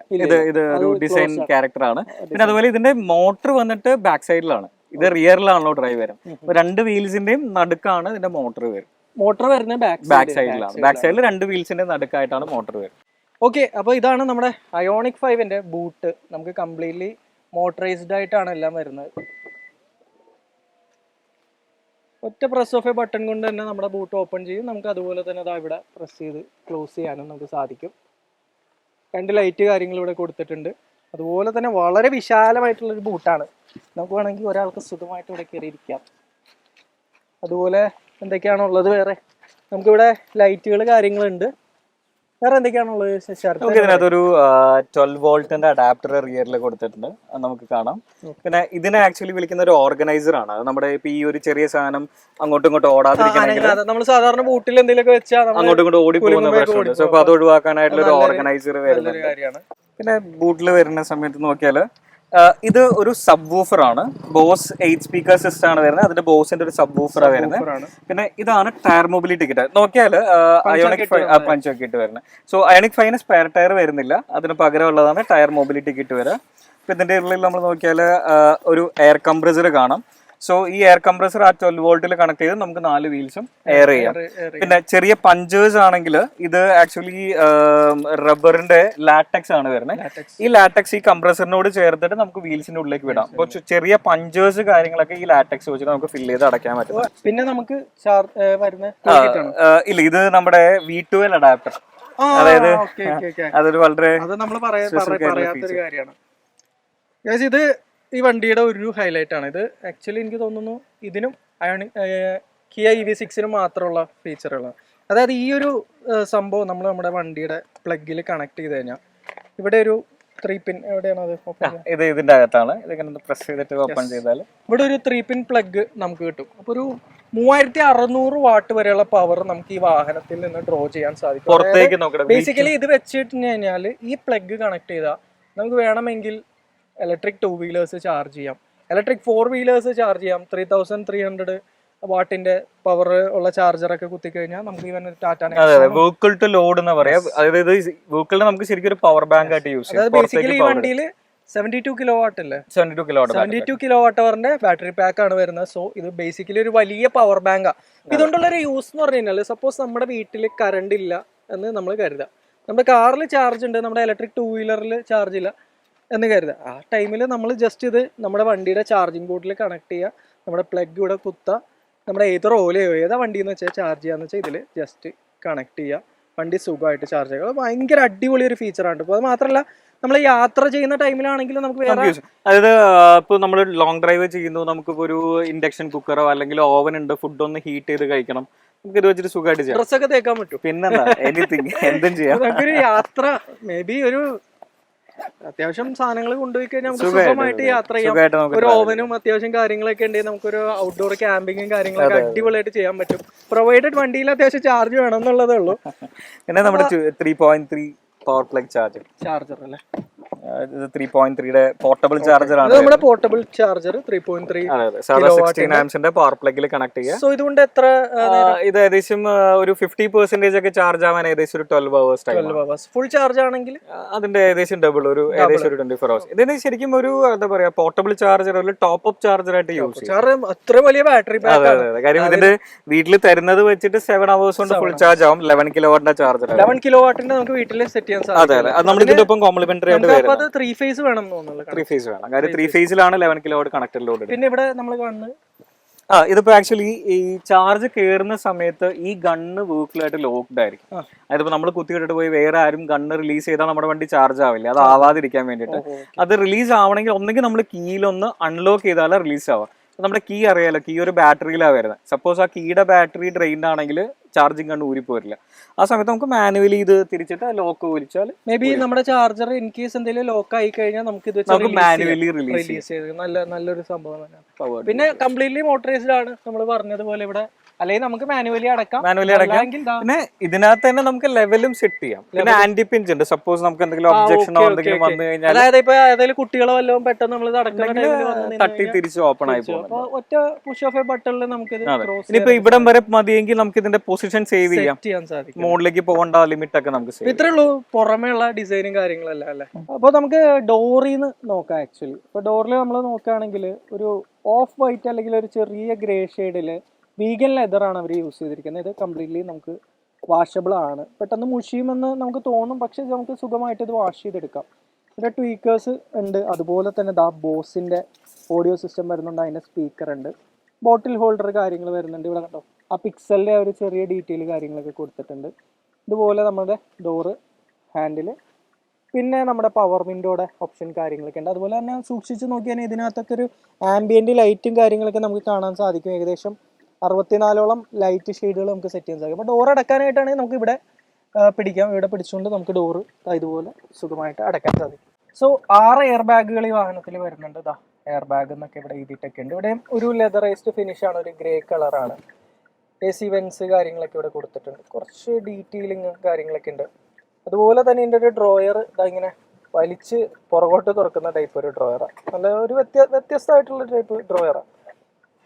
ഇത് ഒരു ഡിസൈൻ ക്യാരക്ടർ ആണ്. പിന്നെ അതുപോലെ ഇതിന്റെ മോട്ടർ വന്നിട്ട് ബാക്ക് സൈഡിലാണ്, ഇത് റിയറിലാണല്ലോ ഡ്രൈവ് വരും. രണ്ട് വീൽസിന്റെയും നടുക്കാണ് ഇതിന്റെ മോട്ടർ വരും. മോട്ടർ വരുന്നത് ബാക്ക് സൈഡിലാണ്. ബാക്ക് സൈഡിൽ രണ്ട് വീൽസിന്റെ നടുക്കായിട്ടാണ് മോട്ടർ വരും. ഓക്കെ, അപ്പൊ ഇതാണ് നമ്മുടെ അയോണിക് 5ന്റെ ബൂട്ട്. നമുക്ക് കംപ്ലീറ്റ്ലി മോട്ടറൈസ്ഡ് ആയിട്ടാണ് എല്ലാം വരുന്നത്. ഒറ്റ പ്രസ് ഓഫ് എ ബട്ടൺ കൊണ്ട് തന്നെ നമ്മുടെ ബൂട്ട് ഓപ്പൺ ചെയ്യും. നമുക്ക് അതുപോലെ തന്നെ അതാ ഇവിടെ പ്രസ് ചെയ്ത് ക്ലോസ് ചെയ്യാനും നമുക്ക് സാധിക്കും. 2 ലൈറ്റ് കാര്യങ്ങൾ ഇവിടെ കൊടുത്തിട്ടുണ്ട്. അതുപോലെ തന്നെ വളരെ വിശാലമായിട്ടുള്ളൊരു ബൂട്ടാണ്. നമുക്ക് വേണമെങ്കിൽ ഒരാൾക്ക് സുഖമായിട്ട് ഇവിടെ കയറിയിരിക്കാം. അതുപോലെ എന്തൊക്കെയാണുള്ളത് വേറെ, നമുക്കിവിടെ ലൈറ്റുകൾ കാര്യങ്ങളുണ്ട്. വേറെ എന്തൊക്കെയാണുള്ളത്? ഇതിനകത്തൊരു 12 വോൾട്ടിന്റെ അഡാപ്റ്റർ റിയറിൽ കൊടുത്തിട്ടുണ്ട്, അത് നമുക്ക് കാണാം. പിന്നെ ഇതിനെ ആക്ച്വലി വിളിക്കുന്ന ഒരു ഓർഗനൈസർ ആണ്. അത് നമ്മുടെ ഇപ്പൊ ഈ ഒരു ചെറിയ സാധനം അങ്ങോട്ടും ഇങ്ങോട്ടും ഓടാതിരിക്കണമെങ്കിൽ നമ്മൾ സാധാരണ ബൂട്ടിൽ എന്തെങ്കിലുമൊക്കെ വെച്ചാൽ അങ്ങോട്ടും ഇങ്ങോട്ടും ഓടി പോകുന്ന പ്രശ്നമുണ്ട്. സോ അപ്പൊ അത് ഒഴിവാക്കാനായിട്ടുള്ള ഒരു ഓർഗനൈസർ വരുന്നുണ്ട്. പിന്നെ ബൂട്ടിൽ വരുന്ന സമയത്ത് നോക്കിയാൽ ഇത് ഒരു സബ് വൂഫർ ആണ്. ബോസ് 8 സ്പീക്കർ സിസ്റ്റം ആണ് വരുന്നത്. അതിന്റെ ബോസിന്റെ ഒരു സബ് വൂഫറാണ് വരുന്നത്. പിന്നെ ഇതാണ് ടയർ മൊബിലിറ്റി കിറ്റ്. നോക്കിയാൽ അയോണിക് പഞ്ചൊക്കെ ഇട്ട് വരുന്നത്. സോ അയോണിക് 5 സ്പെയർ ടയർ വരുന്നില്ല, അതിന് പകരമുള്ളതാണ് ടയർ മൊബിലിറ്റി കിറ്റ് വരിക. ഇപ്പൊ ഇതിന്റെ ഉള്ളിൽ നമ്മൾ നോക്കിയാൽ ഒരു എയർ കംപ്രസർ കാണാം. സോ ഈ എയർ കംപ്രസർ ആ 12 വോൾട്ടിൽ കണക്ട് ചെയ്ത് നമുക്ക് 4 വീൽസും എയർ ചെയ്യാം. പിന്നെ ചെറിയ പഞ്ചേഴ്സ് ആണെങ്കിൽ ഇത് ആക്ച്വലി റബ്ബറിന്റെ ലാറ്റക്സ് ആണ് വരുന്നത്. ഈ ലാറ്റക്സ് ഈ കംപ്രസറിനോട് ചേർത്തിട്ട് നമുക്ക് വീൽസിന്റെ ഉള്ളിലേക്ക് വിടാം. അപ്പോൾ ചെറിയ പഞ്ചേഴ്സ് കാര്യങ്ങളൊക്കെ ഈ ലാറ്റക്സ് വെച്ചിട്ട് നമുക്ക് ഫില്ല് ചെയ്ത് അടയ്ക്കാൻ പറ്റും. പിന്നെ നമുക്ക് ഇല്ല, ഇത് നമ്മുടെ V12 അഡാപ്റ്റർ. അതായത് അതൊരു വളരെ കാര്യമാണ്. ഇത് ഈ വണ്ടിയുടെ ഒരു ഹൈലൈറ്റ് ആണ്. ഇത് ആക്ച്വലി എനിക്ക് തോന്നുന്നു ഇതിനും കിയ EV6 മാത്രമുള്ള ഫീച്ചറുകളാണ്. അതായത് ഈ ഒരു സംഭവം നമ്മൾ നമ്മുടെ വണ്ടിയുടെ പ്ലഗിൽ കണക്ട് ചെയ്ത് കഴിഞ്ഞാൽ ഇവിടെ ഒരു 3 പിൻ എവിടെയാണ് ഇത് ഇതിന്റെ അകത്താണ്. ഇതിങ്ങനെ പ്രസ് ചെയ്തിട്ട് ഓപ്പൺ ചെയ്താൽ ഇവിടെ ഒരു 3 പിൻ പ്ലഗ് നമുക്ക് കിട്ടും. അപ്പോൾ ഒരു 3600 വാട്ട് വരെയുള്ള പവർ നമുക്ക് ഈ വാഹനത്തിൽ നിന്ന് ഡ്രോ ചെയ്യാൻ സാധിക്കും. ബേസിക്കലി ഇത് വെച്ചിട്ട് കഴിഞ്ഞാൽ ഈ പ്ലഗ് കണക്ട് ചെയ്താൽ നമുക്ക് വേണമെങ്കിൽ ഇലക്ട്രിക് 2 വീലേഴ്സ് ചാർജ് ചെയ്യാം, ഇലക്ട്രിക് 4 വീലേഴ്സ് ചാർജ് ചെയ്യാം. 3300 വാട്ടിന്റെ പവർ ഉള്ള ചാർജറൊക്കെ കുത്തിക്കഴിഞ്ഞാൽ നമുക്ക് ഇവൻ വെഹിക്കിൾ ടു ലോഡ് എന്ന് പറയാം. അതായത് വെഹിക്കിളിന് നമുക്ക് ശരിക്കും ഒരു പവർ ബാങ്ക് ആയിട്ട് യൂസ് ചെയ്യാം. ബേസിക്കലി ഈ വണ്ടിയിൽ 72 കിലോ വാട്ട് അല്ലേ, 72 കിലോ വാട്ട് അവറിന്റെ ബാറ്ററി പാക്ക് ആണ് വരുന്നത്. സോ ഇത് ബേസിക്കലി ഒരു വലിയ പവർ ബാങ്കാണ്. ഇതുകൊണ്ടുള്ള ഒരു യൂസ് എന്ന് പറഞ്ഞു കഴിഞ്ഞാൽ, സപ്പോസ് നമ്മുടെ വീട്ടിൽ കറണ്ട് ഇല്ല എന്ന് നമ്മൾ കരുതാം, നമ്മുടെ കാറിൽ ചാർജ് ഉണ്ട്, നമ്മുടെ ഇലക്ട്രിക് 2 വീലറിൽ ചാർജ് ഇല്ല എന്ന് കരുതാം. ആ ടൈമിൽ നമ്മൾ ജസ്റ്റ് ഇത് നമ്മുടെ വണ്ടിയുടെ ചാർജിങ് ബോർഡിൽ കണക്ട് ചെയ്യുക, നമ്മുടെ പ്ലഗ് ഇവിടെ കുത്തുക, നമ്മുടെ ഏത് റോലെയോ ഏതാ വണ്ടിയെന്ന് വെച്ചാൽ ചാർജ് ചെയ്യാന്ന് വെച്ചാൽ ഇതിൽ ജസ്റ്റ് കണക്ട് ചെയ്യുക, വണ്ടി സുഖമായിട്ട് ചാർജ് ചെയ്യുക. അത് ഭയങ്കര അടിപൊളി ഒരു ഫീച്ചറാണ്. ഇപ്പോൾ അത് മാത്രമല്ല നമ്മൾ യാത്ര ചെയ്യുന്ന ടൈമിലാണെങ്കിലും നമുക്ക് വേറെ, അതായത് ഇപ്പോൾ നമ്മൾ ലോങ് ഡ്രൈവ് ചെയ്യുന്നു, നമുക്കിപ്പോൾ ഒരു ഇൻഡക്ഷൻ കുക്കറോ അല്ലെങ്കിൽ ഓവൻ ഉണ്ട്, ഫുഡ് ഒന്ന് ഹീറ്റ് ചെയ്ത് കഴിക്കണം, നമുക്ക് ഇത് വെച്ചിട്ട് സുഖമായിട്ട് ചെയ്യാം. ഡ്രസ്സൊക്കെ തേക്കാൻ പറ്റും. പിന്നെന്താ, എനിത്തിങ് എന്തും ചെയ്യാം. നമുക്കൊരു യാത്ര മേ ബി ഒരു അത്യാവശ്യം സാധനങ്ങൾ കൊണ്ടുപോയി കഴിഞ്ഞാൽ നമുക്ക് സുഖമായിട്ട് യാത്ര ചെയ്യാം. ഒരു ഓവനും അത്യാവശ്യം കാര്യങ്ങളൊക്കെ ഉണ്ടെങ്കിൽ നമുക്കൊരു ഔട്ട്ഡോർ ക്യാമ്പിങ്ങും കാര്യങ്ങളൊക്കെ അടിപൊളിയായിട്ട് ചെയ്യാൻ പറ്റും. പ്രൊവൈഡഡ് വണ്ടിയിൽ അത്യാവശ്യം ചാർജ് വേണം എന്നുള്ളതേ ഉള്ളൂ. പിന്നെ നമ്മുടെ 3.3 പവർ പ്ലഗ് ചാർജർ അല്ലേ, 3.3 പോർട്ടബിൾ ചാർജർ ആണ്. നമ്മുടെ പോർട്ടബിൾ ചാർജർ 3.3 16 ആംസിന്റെ പവർ പ്ലഗിൽ കണക്ട് ചെയ്യാം. സോ ഇതുകൊണ്ട് എത്ര, ഇത് ഏകദേശം ഒരു 50% ഒക്കെ ചാർജ് ആവാൻ ഏകദേശം ഒരു 12 hours. ഫുൾ ചാർജ് ആണെങ്കിൽ അതിന്റെ ഏകദേശം ഡബിൾ, ഏകദേശം ഒരു 24 hours. ഇതിന് ശരിക്കും ഒരു എന്താ പറയാ, പോർട്ടബിൾ ചാർജർ, ഒരു ടോപ്പ് അപ്പ് ചാർജർ ആയിട്ട് യൂസ് ചെയ്യാം. അത്ര വലിയ ബാറ്ററി പാക്ക്. അതെ, കാര്യം ഇതിന്റെ വീട്ടിൽ തരുന്നത് വെച്ചിട്ട് 7 hours കൊണ്ട് ഫുൾ ചാർജ് ആവും. 11 കിലോവാട്ടിന്റെ ചാർജർ, 11 കിലോവാട്ടിന്റെ നമുക്ക് വീട്ടിൽ സെറ്റ് ചെയ്യാൻ സാധിക്കും. അതെ, അത് നമ്മൾ ഇതിന്റെ ഒപ്പം കോംപ്ലിമെന്ററി ആയിട്ട് വരുന്നത്. 3 ഫേസ് വേണം തോന്നുന്നു. 3 ഫേസ് വേണം, കാര്യം 3 ഫേസിലാണ് 11 കിലോവാട്ട് കണക്റ്റഡ് ലോഡ്. പിന്നെ ഇവിടെ നമ്മൾ കാണുന്നത് ഇതിപ്പോ ആക്ച്വലി ഈ ചാർജ് കയറുന്ന സമയത്ത് ഈ ഗണ്ണ് വെഹിക്കിളായിട്ട് ലോക്ക്ഡ് ആയിരിക്കും. അതിപ്പോ നമ്മൾ കുത്തിയിട്ടിട്ട് പോയി വേറെ ആരും ഗണ്ണ് റിലീസ് ചെയ്താൽ നമ്മുടെ വണ്ടി ചാർജ് ആവില്ല. അത് ആവാതിരിക്കാൻ വേണ്ടിയിട്ട് അത് റിലീസ് ആവണമെങ്കിൽ ഒന്നെങ്കിൽ നമ്മൾ കീയിലൊന്ന് അൺലോക്ക് ചെയ്താലേ റിലീസ് ആവാം. നമ്മുടെ കീ അറിയാലോ, കീ ഒരു ബാറ്ററിയിലാണ് വരുന്നത്. സപ്പോസ് ആ കീയുടെ ബാറ്ററി ഡ്രെയിൻഡ് ആണെങ്കിൽ ചാർജിങ് കണ്ട് ഊരിപ്പോരില്ല. ആ സമയത്ത് നമുക്ക് മാനുവലി ഇത് തിരിച്ചിട്ട് ലോക്ക് വലിച്ചാൽ മേ ബി നമ്മുടെ ചാർജർ ഇൻ കേസ് എന്തെങ്കിലും ലോക്ക് ആയി കഴിഞ്ഞാൽ നമുക്ക് ഇത് മാനുവലി റിലീസ് ചെയ്ത് നല്ലൊരു സംഭവം തന്നെയാണ്. പിന്നെ കംപ്ലീറ്റ്ലി മോട്ടറൈസ്ഡ് ആണ് നമ്മൾ പറഞ്ഞതുപോലെ ഇവിടെ, അല്ലെങ്കിൽ നമുക്ക് മാനുവലി അടക്കാം. പിന്നെ ഇതിനകത്ത് തന്നെ നമുക്ക് ലെവലും സെറ്റ് ചെയ്യാം. പിന്നെ ആന്റി പിഞ്ച് ഉണ്ട്. സപ്പോസ് നമുക്ക് എന്തെങ്കിലും ഒബ്ജക്ഷനോ എന്തെങ്കിലും വന്നു കഴിഞ്ഞാൽ, അതായത് ഇപ്പൊ ഏതെങ്കിലും കുട്ടികളോ വല്ലതും പെട്ടെന്ന് നമ്മൾ തട്ടി തിരിച്ച് ഓപ്പൺ ആയി പോകും. ഒറ്റ പുഷ് ഓഫ് ബട്ടണിൽ നമുക്ക് ഇനിയിപ്പോ ഇവിടം വരെ മതിയെങ്കിൽ നമുക്ക് ഇതിന്റെ പൊസിഷൻ സേവ് ചെയ്യാൻ സാധിക്കും. മോഡിലേക്ക് പോകേണ്ട ലിമിറ്റ് ഒക്കെ നമുക്ക് ഇത്രേ ഉള്ളൂ. പുറമേയുള്ള ഡിസൈനും കാര്യങ്ങളല്ല അല്ലേ. അപ്പൊ നമുക്ക് ഡോറിന്ന് നോക്കാം. ആക്ച്വലി ഇപ്പൊ ഡോറിൽ നമ്മൾ നോക്കുകയാണെങ്കിൽ ഒരു ഓഫ് വൈറ്റ് അല്ലെങ്കിൽ ഒരു ചെറിയ ഗ്രേ ഷെയ്ഡില് വീഗൻ ലെതറാണ് അവർ യൂസ് ചെയ്തിരിക്കുന്നത്. ഇത് കംപ്ലീറ്റ്ലി നമുക്ക് വാഷബിൾ ആണ്. പെട്ടെന്ന് മുഷിയുമെന്ന് നമുക്ക് തോന്നും, പക്ഷെ നമുക്ക് സുഖമായിട്ട് ഇത് വാഷ് ചെയ്തെടുക്കാം. ഇവിടെ ട്വീക്കേഴ്സ് ഉണ്ട്. അതുപോലെ തന്നെ ബോസിന്റെ ഓഡിയോ സിസ്റ്റം വരുന്നുണ്ട്, അതിന്റെ സ്പീക്കർ ഉണ്ട്. ബോട്ടിൽ ഹോൾഡർ കാര്യങ്ങൾ വരുന്നുണ്ട്. ഇവിടെ കണ്ടോ ആ പിക്സലിൻ്റെ ഒരു ചെറിയ ഡീറ്റെയിൽ കാര്യങ്ങളൊക്കെ കൊടുത്തിട്ടുണ്ട്. ഇതുപോലെ നമ്മുടെ ഡോറ് ഹാൻഡിൽ, പിന്നെ നമ്മുടെ പവർ വിൻഡോയുടെ ഓപ്ഷൻ കാര്യങ്ങളൊക്കെ ഉണ്ട്. അതുപോലെ തന്നെ സൂക്ഷിച്ച് നോക്കിയാൽ ഇതിനകത്തൊക്കെ ഒരു ആംബിയൻറ്റ് ലൈറ്റും കാര്യങ്ങളൊക്കെ നമുക്ക് കാണാൻ സാധിക്കും. ഏകദേശം 64ഓളം ലൈറ്റ് ഷെയ്ഡുകൾ നമുക്ക് സെറ്റ് ചെയ്യാൻ സാധിക്കും. അപ്പോൾ ഡോർ അടക്കാനായിട്ടാണെങ്കിൽ നമുക്ക് ഇവിടെ പിടിക്കാം. ഇവിടെ പിടിച്ചുകൊണ്ട് നമുക്ക് ഡോറ് ഇതുപോലെ സുഖമായിട്ട് അടക്കാൻ സാധിക്കും. സോ 6 എയർ ബാഗുകൾ ഈ വാഹനത്തിൽ വരുന്നുണ്ട്. ഇതാ എയർ ബാഗ് എന്നൊക്കെ ഇവിടെ എഴുതിയിട്ടൊക്കെ ഉണ്ട്. ഇവിടെയും ഒരു ലെതറൈസ്ഡ് ഫിനിഷാണ്, ഒരു ഗ്രേ കളറാണ്. AC വെൻസ് കാര്യങ്ങളൊക്കെ ഇവിടെ കൊടുത്തിട്ടുണ്ട്. കുറച്ച് ഡീറ്റെയിലിങ് കാര്യങ്ങളൊക്കെ ഉണ്ട്. അതുപോലെ തന്നെ ഇതിൻ്റെ ഒരു ഡ്രോയർ ഇങ്ങനെ വലിച്ച് പുറകോട്ട് തുറക്കുന്ന ടൈപ്പ് ഒരു ഡ്രോയറാണ്. നല്ല ഒരു വ്യത്യസ്തമായിട്ടുള്ള ടൈപ്പ് ഡ്രോയറാണ്.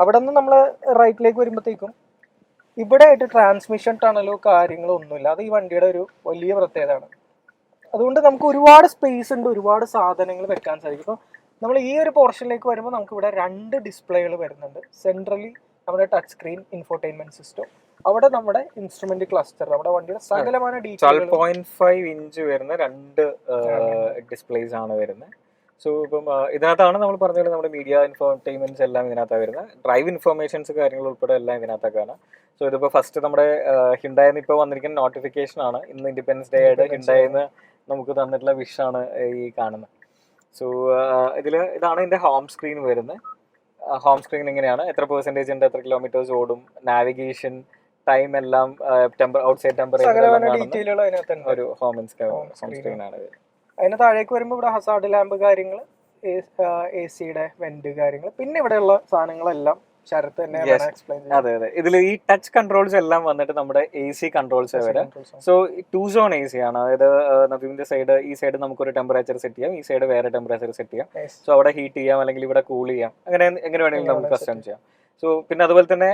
അവിടെ നിന്ന് നമ്മൾ റൈറ്റിലേക്ക് വരുമ്പോഴത്തേക്കും ഇവിടെ ആയിട്ട് ട്രാൻസ്മിഷൻ ടണലോ കാര്യങ്ങളോ ഒന്നുമില്ല. അത് ഈ വണ്ടിയുടെ ഒരു വലിയ പ്രത്യേകതയാണ്. അതുകൊണ്ട് നമുക്ക് ഒരുപാട് സ്പേസ് ഉണ്ട്, ഒരുപാട് സാധനങ്ങൾ വെക്കാൻ സാധിക്കും. ഇപ്പോൾ നമ്മൾ ഈ ഒരു പോർഷനിലേക്ക് വരുമ്പോൾ നമുക്ക് ഇവിടെ 2 ഡിസ്പ്ലേകൾ വരുന്നുണ്ട്. സെൻട്രലി നമ്മുടെ ടച്ച് സ്ക്രീൻ ഇൻഫോർടൈൻമെന്റ് സിസ്റ്റം, അവിടെ നമ്മുടെ ഇൻസ്ട്രുമെന്റ് ക്ലസ്റ്റർ, നമ്മുടെ വണ്ടിയുടെ സകലമായ ഡീറ്റെയിൽ 12.5 ഇഞ്ച് വരുന്ന 2 ഡിസ്പ്ലേസ് ആണ് വരുന്നത്. സോ ഇപ്പം ഇതിനകത്താണ് നമ്മൾ പറഞ്ഞത് നമ്മുടെ മീഡിയ ഇൻഫോർടൈൻമെന്റ്സ് എല്ലാം ഇതിനകത്താണ് വരുന്നത്. ഡ്രൈവ് ഇൻഫർമേഷൻസ് കാര്യങ്ങൾ ഉൾപ്പെടെ എല്ലാം ഇതിനകത്തൊക്കെയാണ്. സോ ഇതിപ്പോൾ ഫസ്റ്റ് നമ്മുടെ ഹിണ്ടായിന്ന് ഇപ്പോൾ വന്നിരിക്കുന്ന നോട്ടിഫിക്കേഷൻ ആണ്. ഇന്ന് ഇൻഡിപെൻഡൻസ് ഡേ ആയിട്ട് ഹിണ്ടായിന്ന് നമുക്ക് തന്നിട്ടുള്ള വിഷാണ് ഈ കാണുന്നത്. സോ ഇതാണ് ഇതിന്റെ ഹോം സ്ക്രീൻ വരുന്നത്. ഹോം സ്ക്രീൻ ഇങ്ങനെയാണ്. എത്ര പെർസെന്റേജ് ഉണ്ട്, എത്ര കിലോമീറ്റേഴ്സ് ഓടും, നാവിഗേഷൻ, ടൈം എല്ലാം, ഔട്ട്സൈഡ് ടെമ്പറേച്ചർ, ഒരു ഹോം സ്ക്രീൻ ആണ്. അതിന് താഴേക്ക് വരുമ്പോൾ ഇവിടെ ഹസാർഡ് ലാമ്പ് കാര്യങ്ങൾ, AC-യുടെ വെന്റ് കാര്യങ്ങൾ, പിന്നെ ഇവിടെയുള്ള സാധനങ്ങളെല്ലാം ശരത്ത് തന്നെ എക്സ്പ്ലെയിൻ ചെയ്യും. അതെ. ഇതിൽ ഈ ടച്ച് കൺട്രോൾസ് എല്ലാം വന്നിട്ട് നമ്മുടെ AC കൺട്രോൾസ് വരെ. സോ 2 സോൺ AC ആണ്. അതായത് നവീന്റെ സൈഡ്, ഈ സൈഡ് നമുക്കൊരു ടെമ്പറേച്ചർ സെറ്റ് ചെയ്യാം, ഈ സൈഡ് വേറെ ടെമ്പറേച്ചർ സെറ്റ് ചെയ്യാം. സോ അവിടെ ഹീറ്റ് ചെയ്യാം, അല്ലെങ്കിൽ ഇവിടെ കൂൾ ചെയ്യാം, അങ്ങനെ എങ്ങനെ വേണമെങ്കിലും നമുക്ക് കസ്റ്റം ചെയ്യാം. സോ പിന്നെ അതുപോലെ തന്നെ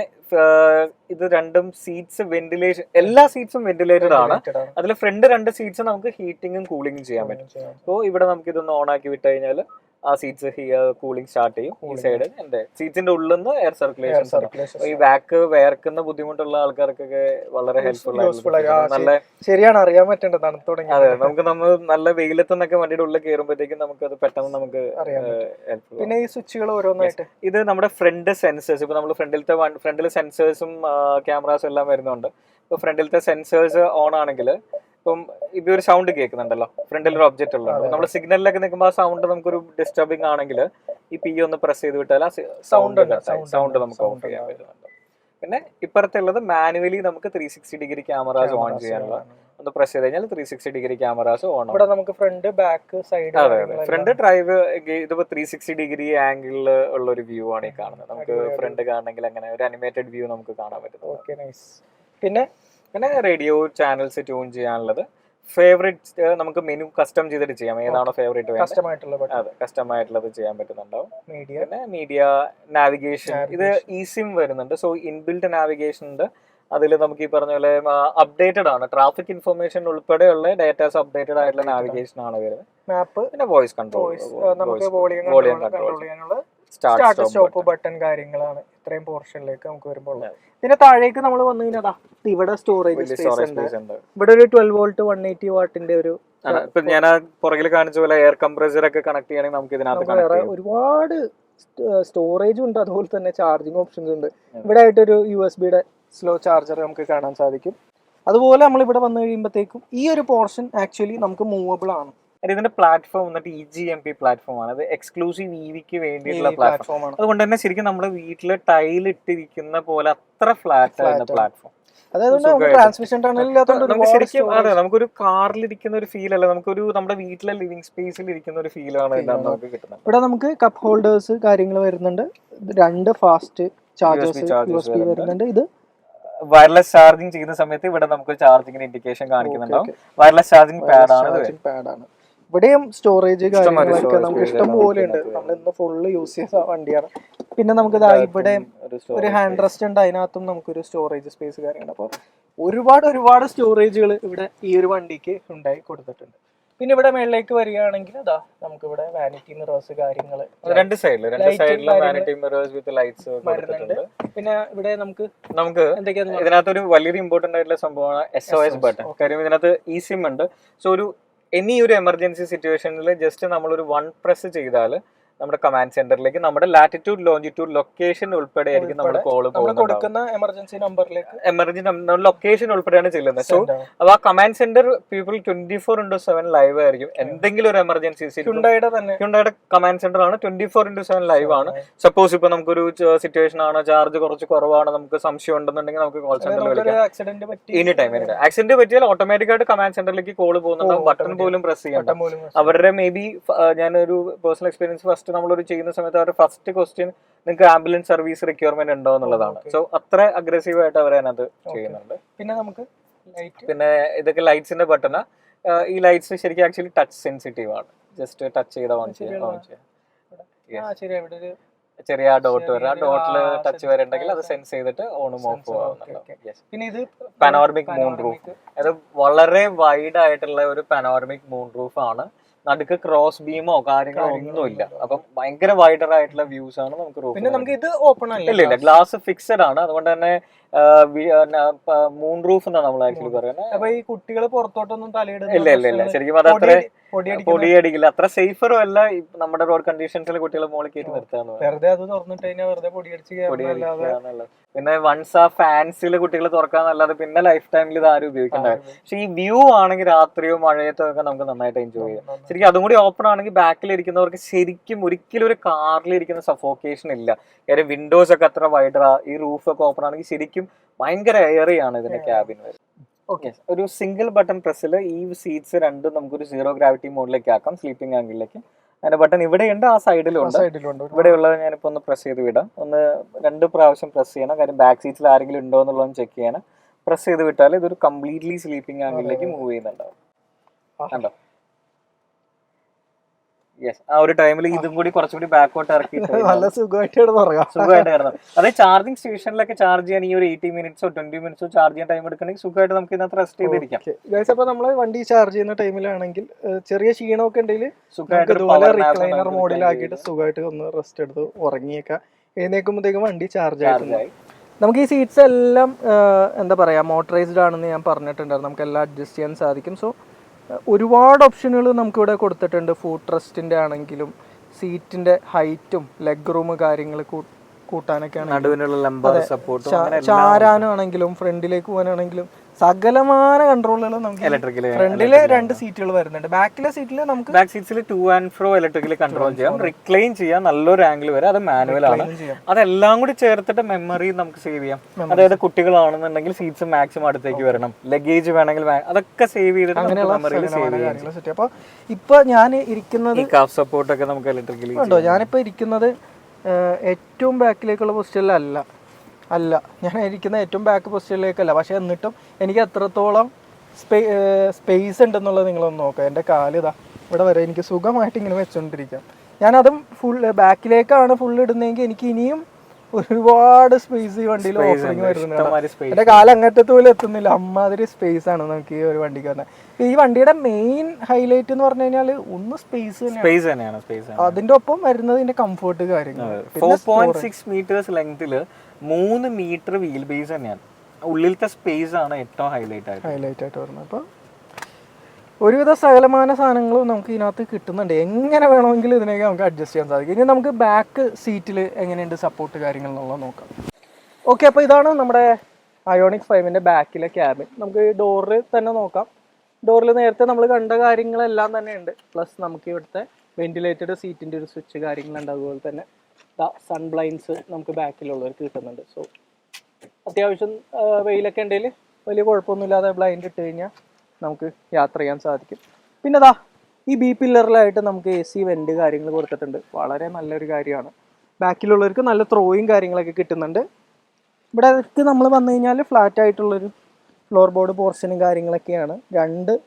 ഇത് രണ്ടും സീറ്റ്സ് വെന്റിലേഷൻ, എല്ലാ സീറ്റ്സും വെന്റിലേറ്റഡ് ആണ്. അതിൽ ഫ്രണ്ട് 2 സീറ്റ്സ് നമുക്ക് ഹീറ്റിങ്ങും കൂളിങ്ങും ചെയ്യാൻ പറ്റും. സോ ഇവിടെ നമുക്ക് ഇതൊന്ന് ഓൺ ആക്കി വിട്ട് കഴിഞ്ഞാൽ ആ സീറ്റ്സ് കൂളിംഗ് സ്റ്റാർട്ട് ചെയ്യും. ഈ സൈഡ് എന്റെ സീറ്റിന്റെ ഉള്ളിൽ നിന്ന് എയർ സർക്കുലേഷൻ. ഈ ബാക്ക് വേർക്കുന്ന ബുദ്ധിമുട്ടുള്ള ആൾക്കാർക്കൊക്കെ വളരെ ഹെൽപ്ഫുൾ ആയിട്ടുള്ള, നല്ല ശരിയാണ്, അറിയാൻ പറ്റേണ്ടത് തണുപ്പ് തുടങ്ങി. അതെ, നമ്മൾ നല്ല വെയിലത്ത് നിന്നൊക്കെ വണ്ടിയുടെ ഉള്ളിൽ കയറുമ്പോഴത്തേക്കും നമുക്ക് അത് പെട്ടെന്ന് നമുക്ക് ഹെൽപ്ഫുൾ. പിന്നെ ഈ സ്വിച്ചുകൾ ഓരോന്നായിട്ട്, ഇത് നമ്മുടെ ഫ്രണ്ട് സെൻസേഴ്സ്, ഇപ്പൊ നമ്മൾ ഫ്രണ്ടിൽ സെൻസേഴ്സും ക്യാമറാസും എല്ലാം വരുന്നുണ്ട്. ഇപ്പൊ ഫ്രണ്ടിലത്തെ സെൻസേഴ്സ് ഓൺ ആണെങ്കിൽ ഇപ്പം ഇപ്പൊ ഒരു സൗണ്ട് കേൾക്കുന്നുണ്ടല്ലോ, ഫ്രണ്ടിൽ ഒരു ഒബ്ജക്റ്റ് ഉള്ളത്, നമ്മൾ സിഗ്നലിലൊക്കെ നിൽക്കുമ്പോൾ ആ സൗണ്ട് നമുക്കൊരു ഡിസ്റ്റർബിംഗ് ആണെങ്കിൽ ഈ പി ഒന്ന് പ്രസ് ചെയ്ത് വിട്ടാൽ ആ സൗണ്ട് നമുക്ക് ഓഫ് ചെയ്യാൻ പറ്റുന്നുണ്ട്. പിന്നെ ഇപ്പുറത്തെ ഉള്ളത് മാനുവലി നമുക്ക് 360 ഡിഗ്രി ക്യാമറാസ് ഓൺ ചെയ്യാനുള്ള, ഒന്ന് പ്രസ് ചെയ്ത് കഴിഞ്ഞാൽ 360 ഡിഗ്രി ക്യാമറാസ് ഓൺ. ഇവിടെ നമുക്ക് front, back, side, front drive, ഇതിപ്പോ 360 ഡിഗ്രി ആംഗിളിൽ ഉള്ള ഒരു വ്യൂ ആണ് ഈ കാണുന്നത്. നമുക്ക് ഫ്രണ്ട് കാണണമെങ്കിൽ അങ്ങനെ ഒരു അനിമേറ്റഡ് വ്യൂ നമുക്ക് കാണാൻ പറ്റും. പിന്നെ റേഡിയോ ചാനൽസ് ട്യൂൺ ചെയ്യാനുള്ളത്, ഫേവറേറ്റ് നമുക്ക് മെനു കസ്റ്റം ചെയ്തിട്ട് ചെയ്യാം. ഏതാണോ ഫേവറേറ്റ് കസ്റ്റം ആയിട്ടുള്ളത് ചെയ്യാൻ പറ്റുന്നുണ്ടാവും. പിന്നെ മീഡിയ, നാവിഗേഷൻ, ഇത് eSIM വരുന്നുണ്ട്. സോ ഇൻബിൽറ്റ് നാവിഗേഷൻ ഉണ്ട്. അതിൽ നമുക്ക് ഈ പറഞ്ഞ പോലെ അപ്ഡേറ്റഡ് ആണ്, ട്രാഫിക് ഇൻഫർമേഷൻ ഉൾപ്പെടെയുള്ള ഡേറ്റാസ് അപ്ഡേറ്റഡ് ആയിട്ടുള്ള നാവിഗേഷൻ ആണ് വരുന്നത്. മാപ്പ്, പിന്നെ വോയിസ് കൺട്രോൾ, വോളിയം കൺട്രോൾ ചെയ്യാനുള്ള സ്റ്റാർട്ട് സ്റ്റോപ്പ് ബട്ടൺ കാര്യങ്ങളാണ് ഇത്രയും പോർഷനിലേക്ക് നമുക്ക് വരുമ്പോൾ. പിന്നെ താഴേക്ക് നമ്മൾ വന്നു കഴിഞ്ഞാൽ ഇവിടെ സ്റ്റോറേജ് സ്പേസ് ഉണ്ട്. ഇവിടെ ഒരു 12 വോൾട്ട് 180 വാട്ടിന്റെ ഒരു, ഇപ്പൊ ഞാൻ ആ പുറകിൽ കാണിച്ച പോലെ എയർ കംപ്രസർ ഒക്കെ കണക്ട് ചെയ്യണമെങ്കിൽ നമുക്ക് ഇതിനകത്ത് ഒരുപാട് സ്റ്റോറേജും ഉണ്ട്. അതുപോലെ തന്നെ ചാർജിങ് ഓപ്ഷൻസ് ഉണ്ട്. ഇവിടെ ആയിട്ടൊരു USB-യുടെ സ്ലോ ചാർജർ നമുക്ക് കാണാൻ സാധിക്കും. അതുപോലെ നമ്മൾ ഇവിടെ വന്നു കഴിയുമ്പോഴത്തേക്കും ഈ ഒരു പോർഷൻ ആക്ച്വലി നമുക്ക് മൂവബിൾ ആണ്. ഇതിന്റെ പ്ലാറ്റ്ഫോം വന്നിട്ട് EGMP പ്ലാറ്റ്ഫോം ആണ്. അത് എക്സ്ക്ലൂസീവ് EVക്ക് വേണ്ടിയിട്ടുള്ള പ്ലാറ്റ്ഫോം ആണ്. അതുകൊണ്ട് തന്നെ ശരിക്കും നമ്മുടെ വീട്ടില് ടൈൽ ഇട്ടിരിക്കുന്ന പോലെ അത്ര ഫ്ലാറ്റ് ആണ് പ്ലാറ്റ്ഫോം. നമുക്കൊരു കാറിലിരിക്കുന്ന ഒരു ഫീൽ അല്ല, നമുക്കൊരു നമ്മുടെ വീട്ടിലെ ലിവിംഗ് സ്പേസിൽ ഇരിക്കുന്ന ഒരു ഫീൽ ആണ് നമുക്ക് കിട്ടുന്നത്. ഇവിടെ നമുക്ക് കപ്പ് ഹോൾഡേഴ്സ് കാര്യങ്ങൾ വരുന്നുണ്ട്. 2 ഫാസ്റ്റ് ചാർജേഴ്സ് USB വരുന്നുണ്ട്. ഇത് വയർലെസ് ചാർജിങ് ചെയ്യുന്ന സമയത്ത് ഇവിടെ നമുക്ക് ചാർജിങ്ങിന് ഇൻഡിക്കേഷൻ കാണിക്കുന്നുണ്ടാവും. വയർലെസ് ചാർജിങ് പാഡാണ്. ഇവിടെയും സ്റ്റോറേജ് കാര്യങ്ങളൊക്കെ നമുക്ക് ഇഷ്ടം പോലെ ഉണ്ട്. നമ്മൾ ഇന്ന് ഫുള്ള് യൂസ് ചെയ്ത വണ്ടിയാണ്. പിന്നെ നമുക്ക് ഇവിടെ ഒരു ഹാൻഡ് റെസ്റ്റ് ഉണ്ട്, അതിനകത്തും നമുക്കൊരു സ്റ്റോറേജ് സ്പേസ് കാര്യങ്ങൾ. അപ്പോൾ ഒരുപാട് സ്റ്റോറേജുകൾ ഇവിടെ ഈ ഒരു വണ്ടിക്ക് ഉണ്ടായി കൊടുത്തിട്ടുണ്ട്. പിന്നെ ഇവിടെ മേളിലേക്ക് വരികയാണെങ്കിൽ അതാ നമുക്ക് ഇവിടെ വാനിറ്റി മിറേഴ്സ് കാര്യങ്ങൾ രണ്ട് സൈഡില് വാനിറ്റി മിറേഴ്സ് വിത്ത് ലൈറ്റ്സ് വരുന്നുണ്ട്. പിന്നെ ഇവിടെ നമുക്ക് എന്തൊക്കെയാണ് ഇതിനകത്തൊരു വലിയൊരു ഇമ്പോർട്ടന്റ് ആയിട്ടുള്ള സംഭവമാണ് SOS ബട്ടൺ. കാര്യം ഇതിനകത്ത് eSIM ഉണ്ട്. സോ ഒരു എമർജൻസി സിറ്റുവേഷനിൽ ജസ്റ്റ് നമ്മളൊരു 1 പ്രസ് ചെയ്താൽ നമ്മുടെ കമാൻഡ് സെന്ററിലേക്ക് നമ്മുടെ ലാറ്റിറ്റ്യൂഡ് ലോഞ്ചിറ്റ്യൂഡ് ലൊക്കേഷൻ ഉൾപ്പെടെ ആയിരിക്കും നമ്മുടെ കോള് കൊടുക്കുന്ന എമർജൻസി നമ്പറിലേക്ക് എമർജൻസി ലൊക്കേഷൻ ഉൾപ്പെടെയാണ് ചെല്ലുന്നത്. സോ അപ്പൊ ആ കമാൻഡ് സെന്റർ പീപ്പിൾ 24/7 ലൈവ് ആയിരിക്കും. എന്തെങ്കിലും ഒരു എമർജൻസി ഹ്യുണ്ടായുടെ കമാൻഡ് സെന്റർ ആണ് 24/7 ലൈവ് ആണ്. സപ്പോസ് ഇപ്പൊ നമുക്കൊരു സിറ്റുവേഷൻ ആണ്, ചാർജ് കുറച്ച് കുറവാണ്, നമുക്ക് സംശയം ഉണ്ടെന്നുണ്ടെങ്കിൽ നമുക്ക് കോൾ സെന്ററിൽ വിളിക്കാം. എനി ടൈം ആക്സിഡന്റ് പറ്റിയാൽ ഓട്ടോമാറ്റിക് ആയിട്ട് കമാൻഡ് സെന്ററിലേക്ക് കോൾ പോകുന്നുണ്ടാവും. ബട്ടൺ പോലും പ്രസ് ചെയ്യണം. അവരുടെ മേ ബി ഞാനൊരു പേഴ്സണൽ എക്സ്പീരിയൻസ് ഫസ്റ്റ് നമ്മളൊരു ചെയ്യുന്ന സമയത്ത് അവരുടെ ഫസ്റ്റ് ക്വസ്റ്റ്യൻ നിങ്ങൾക്ക് ആംബുലൻസ് സർവീസ് റിക്വയർമെന്റ് ഉണ്ടോ എന്നുള്ളതാണ്. സോ അത്ര അഗ്രസീവ് ആയിട്ട് അവർ അതിനകത്ത് ചെയ്യുന്നുണ്ട്. പിന്നെ ഇതൊക്കെ ലൈറ്റ്സിന്റെ ബട്ടണ്. ഈ ലൈറ്റ്സ് ശരിക്കും ആക്ച്വലി ടച്ച് സെൻസിറ്റീവ് ആണ്. ജസ്റ്റ് ടച്ച് ചെയ്ത ഓൺ ചെയ്യാം. ചെറിയ ഡോട്ട് വരാം. ആ ഡോട്ടിൽ ടച്ച് വരണ്ടെങ്കിൽ അത് സെൻസ് ചെയ്തിട്ട് ഓണും ഓഫും ആവുന്നുണ്ട്. പിന്നെ ഇത് പനോർമിക് മൂൺ റൂഫ്. അത് വളരെ വൈഡ് ആയിട്ടുള്ള ഒരു പനോർമിക് മൂൺ റൂഫ് ആണ്. നടുക്ക് ക്രോസ് ബീമോ കാര്യങ്ങളോ ഒന്നുമില്ല. അപ്പം ഭയങ്കര വൈഡർ ആയിട്ടുള്ള വ്യൂസ് ആണ് നമുക്ക് റൂഫ്. പിന്നെ നമുക്ക് ഇത് ഓപ്പൺ ഇല്ല, ഗ്ലാസ് ഫിക്സഡ് ആണ്. അതുകൊണ്ട് തന്നെ മൂൺ റൂഫ് എന്നാണ് നമ്മൾ ആക്ച്വലി പറയുന്നത്. അപ്പൊ ഈ കുട്ടികൾ പുറത്തോട്ടൊന്നും ഇല്ല ശരിക്കും അത് അത്ര പൊടിയടിക്കില്ല. അത്ര സേഫറും അല്ല. നമ്മുടെ റോഡ് കണ്ടീഷൻസിൽ കുട്ടികളെ മോളിൽ കയറ്റി നിർത്താന്ന്. പിന്നെ വൺസ് ആ ഫാൻസിൽ കുട്ടികൾ തുറക്കാന്നല്ലാതെ പിന്നെ ലൈഫ് ടൈമിൽ ഇത് ആരും ഉപയോഗിക്കേണ്ടത്. പക്ഷെ ഈ വ്യൂ ആണെങ്കിൽ രാത്രിയോ മഴയത്തോ ഒക്കെ നമുക്ക് നന്നായിട്ട് എൻജോയ് ചെയ്യാം. ശരിക്കും അതും കൂടി ഓപ്പൺ ആണെങ്കിൽ ബാക്കിൽ ഇരിക്കുന്നവർക്ക് ശരിക്കും ഒരിക്കലും ഒരു കാറിൽ ഇരിക്കുന്ന സഫോക്കേഷൻ ഇല്ല. കാര്യം വിൻഡോസ് ഒക്കെ അത്ര വൈഡറാ. ഈ റൂഫ് ഒക്കെ ഓപ്പൺ ആണെങ്കിൽ ശരിക്കും ഭയങ്കര എയറിയാണ് ഇതിന്റെ ക്യാബിൻ വരെ. ഓക്കെ, ഒരു സിംഗിൾ ബട്ടൺ പ്രസ്സിൽ ഈ സീറ്റ്സ് രണ്ടും നമുക്കൊരു 0 ഗ്രാവിറ്റി മോഡിലേക്ക് ആക്കാം, സ്ലീപ്പിംഗ് ആംഗിളിലേക്ക്. അതിന്റെ ബട്ടൺ ഇവിടെയുണ്ട്, ആ സൈഡിലുണ്ട്. ഇവിടെയുള്ളത് ഞാനിപ്പോ ഒന്ന് പ്രസ് ചെയ്ത് വിടാം. 2 പ്രാവശ്യം പ്രസ് ചെയ്യണം. കാര്യം ബാക്ക് സീറ്റ്സിൽ ആരെങ്കിലും ഉണ്ടോ എന്നുള്ളതൊന്ന് ചെക്ക് ചെയ്യണം. പ്രസ് ചെയ്ത് വിട്ടാൽ ഇതൊരു കംപ്ലീറ്റ്ലി സ്ലീപ്പിംഗ് ആംഗിളിലേക്ക് മൂവ് ചെയ്യുന്നുണ്ടാവും. കണ്ടോ? യെസ്, ആ ഒരു ടൈമിൽ ഇതും കൂടി കുറച്ചുകൂടി ബാക്കോട്ട് ഇറക്കിയിട്ട് നല്ല സുഖമായിട്ട് കിടന്നു. അതായത് ചാർജിങ് സ്റ്റേഷനിലൊക്കെ ചാർജ് ചെയ്യാൻ ഈ ഒരു 80 മിനിറ്റ്സോ 20 മിനിറ്റ്സോ ചാർജ് ചെയ്യാൻ ടൈം എടുക്കണമെങ്കിൽ സുഖമായിട്ട് നമുക്ക് ഇതിനകത്ത് റെസ്റ്റ് ചെയ്തിരിക്കാം. അപ്പൊ നമ്മള് വണ്ടി ചാർജ് ചെയ്യുന്ന ടൈമിലാണെങ്കിൽ ചെറിയ ക്ഷീണമൊക്കെ ഉണ്ടെങ്കിൽ റിക്ലൈനർ മോഡിലാക്കിയിട്ട് സുഖമായിട്ട് ഒന്ന് റെസ്റ്റ് എടുത്ത് ഉറങ്ങിയേക്കാം. എഴുന്നേക്കുമ്പോഴത്തേക്കും വണ്ടി ചാർജ് ആയി. നമുക്ക് ഈ സീറ്റ്സ് എല്ലാം എന്താ പറയാ മോട്ടറൈസ്ഡ് ആണെന്ന് ഞാൻ പറഞ്ഞിട്ടുണ്ടായിരുന്നു. നമുക്ക് എല്ലാം അഡ്ജസ്റ്റ് ചെയ്യാൻ സാധിക്കും. സോ ഒരുപാട് ഓപ്ഷനുകൾ നമുക്കിവിടെ കൊടുത്തിട്ടുണ്ട്. ഫുഡ് റെസ്റ്റിൻ്റെ ആണെങ്കിലും സീറ്റിൻ്റെ ഹൈറ്റും ലെഗ് റൂം കാര്യങ്ങൾ കൂട്ടാനൊക്കെയാണ്, ചാരാനാണെങ്കിലും ഫ്രണ്ടിലേക്ക് പോകാനാണെങ്കിലും സകലമായ കൺട്രോളുകൾ നമുക്ക്. ഫ്രണ്ടില് 2 സീറ്റുകൾ വരുന്നുണ്ട്. ബാക്കിലെ സീറ്റിൽ നമുക്ക് ബാക്ക് സീറ്റ്സിൽ to and fro electrically control ചെയ്യാം, റിക്ലൈൻ ചെയ്യാം, നല്ലൊരു ആംഗിൾ വരെ. അത് മാനുവൽ ആണ്. അതെല്ലാം കൂടി ചേർത്തിട്ട് മെമ്മറി നമുക്ക് സേവ് ചെയ്യാം. അതായത് കുട്ടികളാണെന്നുണ്ടെങ്കിൽ സീറ്റ്സ് മാക്സിമം അടുത്തേക്ക് വരണം, ലഗേജ് വേണമെങ്കിൽ അതൊക്കെ സേവ് ചെയ്തിട്ട് മെമ്മറിയിൽ സേവ് ചെയ്യാം. അപ്പൊ ഇപ്പൊ ഞാൻ ഇരിക്കുന്നത് കാഫ് സപ്പോർട്ട് ഒക്കെ നമുക്ക് ഇലക്ട്രിക്കലി ഉണ്ടോ. ഞാനിപ്പോ ഇരിക്കുന്നത് ഏറ്റവും ബാക്കിലേക്കുള്ള പൊസിഷനിലല്ല ഞാൻ ഇരിക്കുന്ന ഏറ്റവും ബാക്ക് പൊസിഷനിലേക്കല്ല. പക്ഷെ എന്നിട്ടും എനിക്ക് എത്രത്തോളം സ്പേസ് ഉണ്ടെന്നുള്ളത് നിങ്ങളൊന്ന് നോക്കാം. എൻ്റെ കാലിതാ ഇവിടെ വരെ എനിക്ക് സുഖമായിട്ട് ഇങ്ങനെ വെച്ചുകൊണ്ടിരിക്കാം. ഞാനതും ഫുൾ ബാക്കിലേക്കാണ് ഫുൾ ഇടുന്നതെങ്കിൽ എനിക്ക് ഇനിയും ഒരുപാട് സ്പേസ് ഈ വണ്ടിയിൽ ഓഫറിങ് വരുന്നുണ്ട്. എൻ്റെ കാലം അങ്ങറ്റത്ത് പോലും എത്തുന്നില്ല. അമ്മാതിരി സ്പേസ് ആണ് നമുക്ക് ഈ ഒരു വണ്ടിക്ക് വരുന്നത്. ഈ വണ്ടിയുടെ മെയിൻ ഹൈലൈറ്റ് എന്ന് പറഞ്ഞു കഴിഞ്ഞാൽ ഒന്ന് സ്പേസ് തന്നെയാണ്. അതിന്റെ ഒപ്പം വരുന്നത് ഇതിന്റെ കംഫർട്ട് കാര്യങ്ങൾ. 4.6 മീറ്റേഴ്സ് ലെങ്തില് 3 മീറ്റർ വീൽ ബേസ് തന്നെയാണ്. ഉള്ളിലത്തെ സ്പേസ് ആണ് ഏറ്റവും ഹൈലൈറ്റ് ആയിട്ട് വരുന്നത്. അപ്പൊ ഒരുവിധ സകലമാന സാധനങ്ങളും നമുക്ക് ഇതിനകത്ത് കിട്ടുന്നുണ്ട്. എങ്ങനെ വേണമെങ്കിലും ഇതിനൊക്കെ നമുക്ക് അഡ്ജസ്റ്റ് ചെയ്യാൻ സാധിക്കും. ഇനി നമുക്ക് ബാക്ക് സീറ്റിൽ എങ്ങനെയുണ്ട് സപ്പോർട്ട് കാര്യങ്ങൾ എന്നുള്ളത് നോക്കാം. ഓക്കെ, അപ്പോൾ ഇതാണ് നമ്മുടെ അയോണിക് 5ന്റെ ബാക്കിലെ ക്യാബിൻ. നമുക്ക് ഡോറിൽ തന്നെ നോക്കാം. ഡോറിൽ നേരത്തെ നമ്മൾ കണ്ട കാര്യങ്ങളെല്ലാം തന്നെ ഉണ്ട്. പ്ലസ് നമുക്ക് ഇവിടുത്തെ വെന്റിലേറ്റഡ് സീറ്റിൻ്റെ ഒരു സ്വിച്ച് കാര്യങ്ങളുണ്ട്. അതുപോലെ തന്നെ സൺ ബ്ലൈൻഡ്സ് നമുക്ക് ബാക്കിലുള്ളവർക്ക് കിട്ടുന്നുണ്ട്. സോ അത്യാവശ്യം വെയിലൊക്കെ ഉണ്ടെങ്കിൽ വലിയ കുഴപ്പമൊന്നുമില്ലാതെ ബ്ലൈൻഡ് ഇട്ട് കഴിഞ്ഞാൽ നമുക്ക് യാത്ര ചെയ്യാൻ സാധിക്കും. പിന്നെ ഈ ബി പില്ലറിലായിട്ട് നമുക്ക് AC വെന്റ് കാര്യങ്ങൾ കൊടുത്തിട്ടുണ്ട്. വളരെ നല്ലൊരു കാര്യമാണ്. ബാക്കിലുള്ളവർക്ക് നല്ല ത്രോയും കാര്യങ്ങളൊക്കെ കിട്ടുന്നുണ്ട്. ഇവിടെ നമ്മൾ വന്നു കഴിഞ്ഞാൽ ഫ്ലാറ്റ് ആയിട്ടുള്ളൊരു ഫ്ലോർ ബോർഡ് പോർഷനും കാര്യങ്ങളൊക്കെയാണ്. 2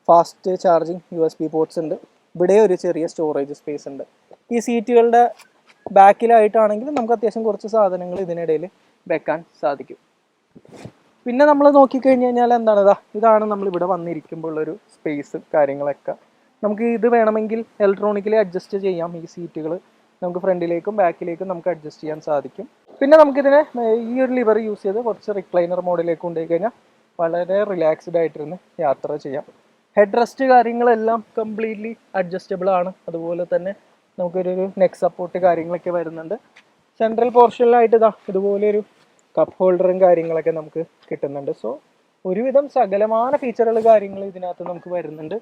ഫാസ്റ്റ് ചാർജിങ് USB പോർട്സ് ഉണ്ട്. ഇവിടെ ഒരു ചെറിയ സ്റ്റോറേജ് സ്പേസ് ഉണ്ട്. ഈ സീറ്റുകളുടെ ബാക്കിലായിട്ടാണെങ്കിൽ നമുക്ക് അത്യാവശ്യം കുറച്ച് സാധനങ്ങൾ ഇതിനിടയിൽ വെക്കാൻ സാധിക്കും. പിന്നെ നമ്മൾ നോക്കിക്കഴിഞ്ഞ് കഴിഞ്ഞാൽ ഇതാണ് നമ്മൾ ഇവിടെ വന്നിരിക്കുമ്പോൾ ഉള്ളൊരു സ്പേസ് കാര്യങ്ങളൊക്കെ. നമുക്ക് ഇത് വേണമെങ്കിൽ ഇലക്ട്രോണിക്കലി അഡ്ജസ്റ്റ് ചെയ്യാം. ഈ സീറ്റുകൾ നമുക്ക് ഫ്രണ്ടിലേക്കും ബാക്കിലേക്കും നമുക്ക് അഡ്ജസ്റ്റ് ചെയ്യാൻ സാധിക്കും. പിന്നെ നമുക്കിതിനെ ഈ ഒരു ലിവർ യൂസ് ചെയ്ത് കുറച്ച് റിക്ലൈനർ മോഡിലേക്ക് കൊണ്ടുപോയി കഴിഞ്ഞാൽ വളരെ റിലാക്സ്ഡ് ആയിട്ടിരുന്ന് യാത്ര ചെയ്യാം. ഹെഡ് റെസ്റ്റ് കാര്യങ്ങളെല്ലാം കംപ്ലീറ്റ്ലി അഡ്ജസ്റ്റബിൾ ആണ്. അതുപോലെ തന്നെ നമുക്കൊരു നെക്ക് സപ്പോർട്ട് കാര്യങ്ങളൊക്കെ വരുന്നുണ്ട്. സെൻട്രൽ പോർഷനിലായിട്ട് ഇതുപോലെ ഒരു കപ്പ് ഹോൾഡറും കാര്യങ്ങളൊക്കെ നമുക്ക് കിട്ടുന്നുണ്ട്. സോ ഒരുവിധം സകലമാന ഫീച്ചറുകൾ കാര്യങ്ങൾ ഇതിനകത്ത് നമുക്ക് വരുന്നുണ്ട്.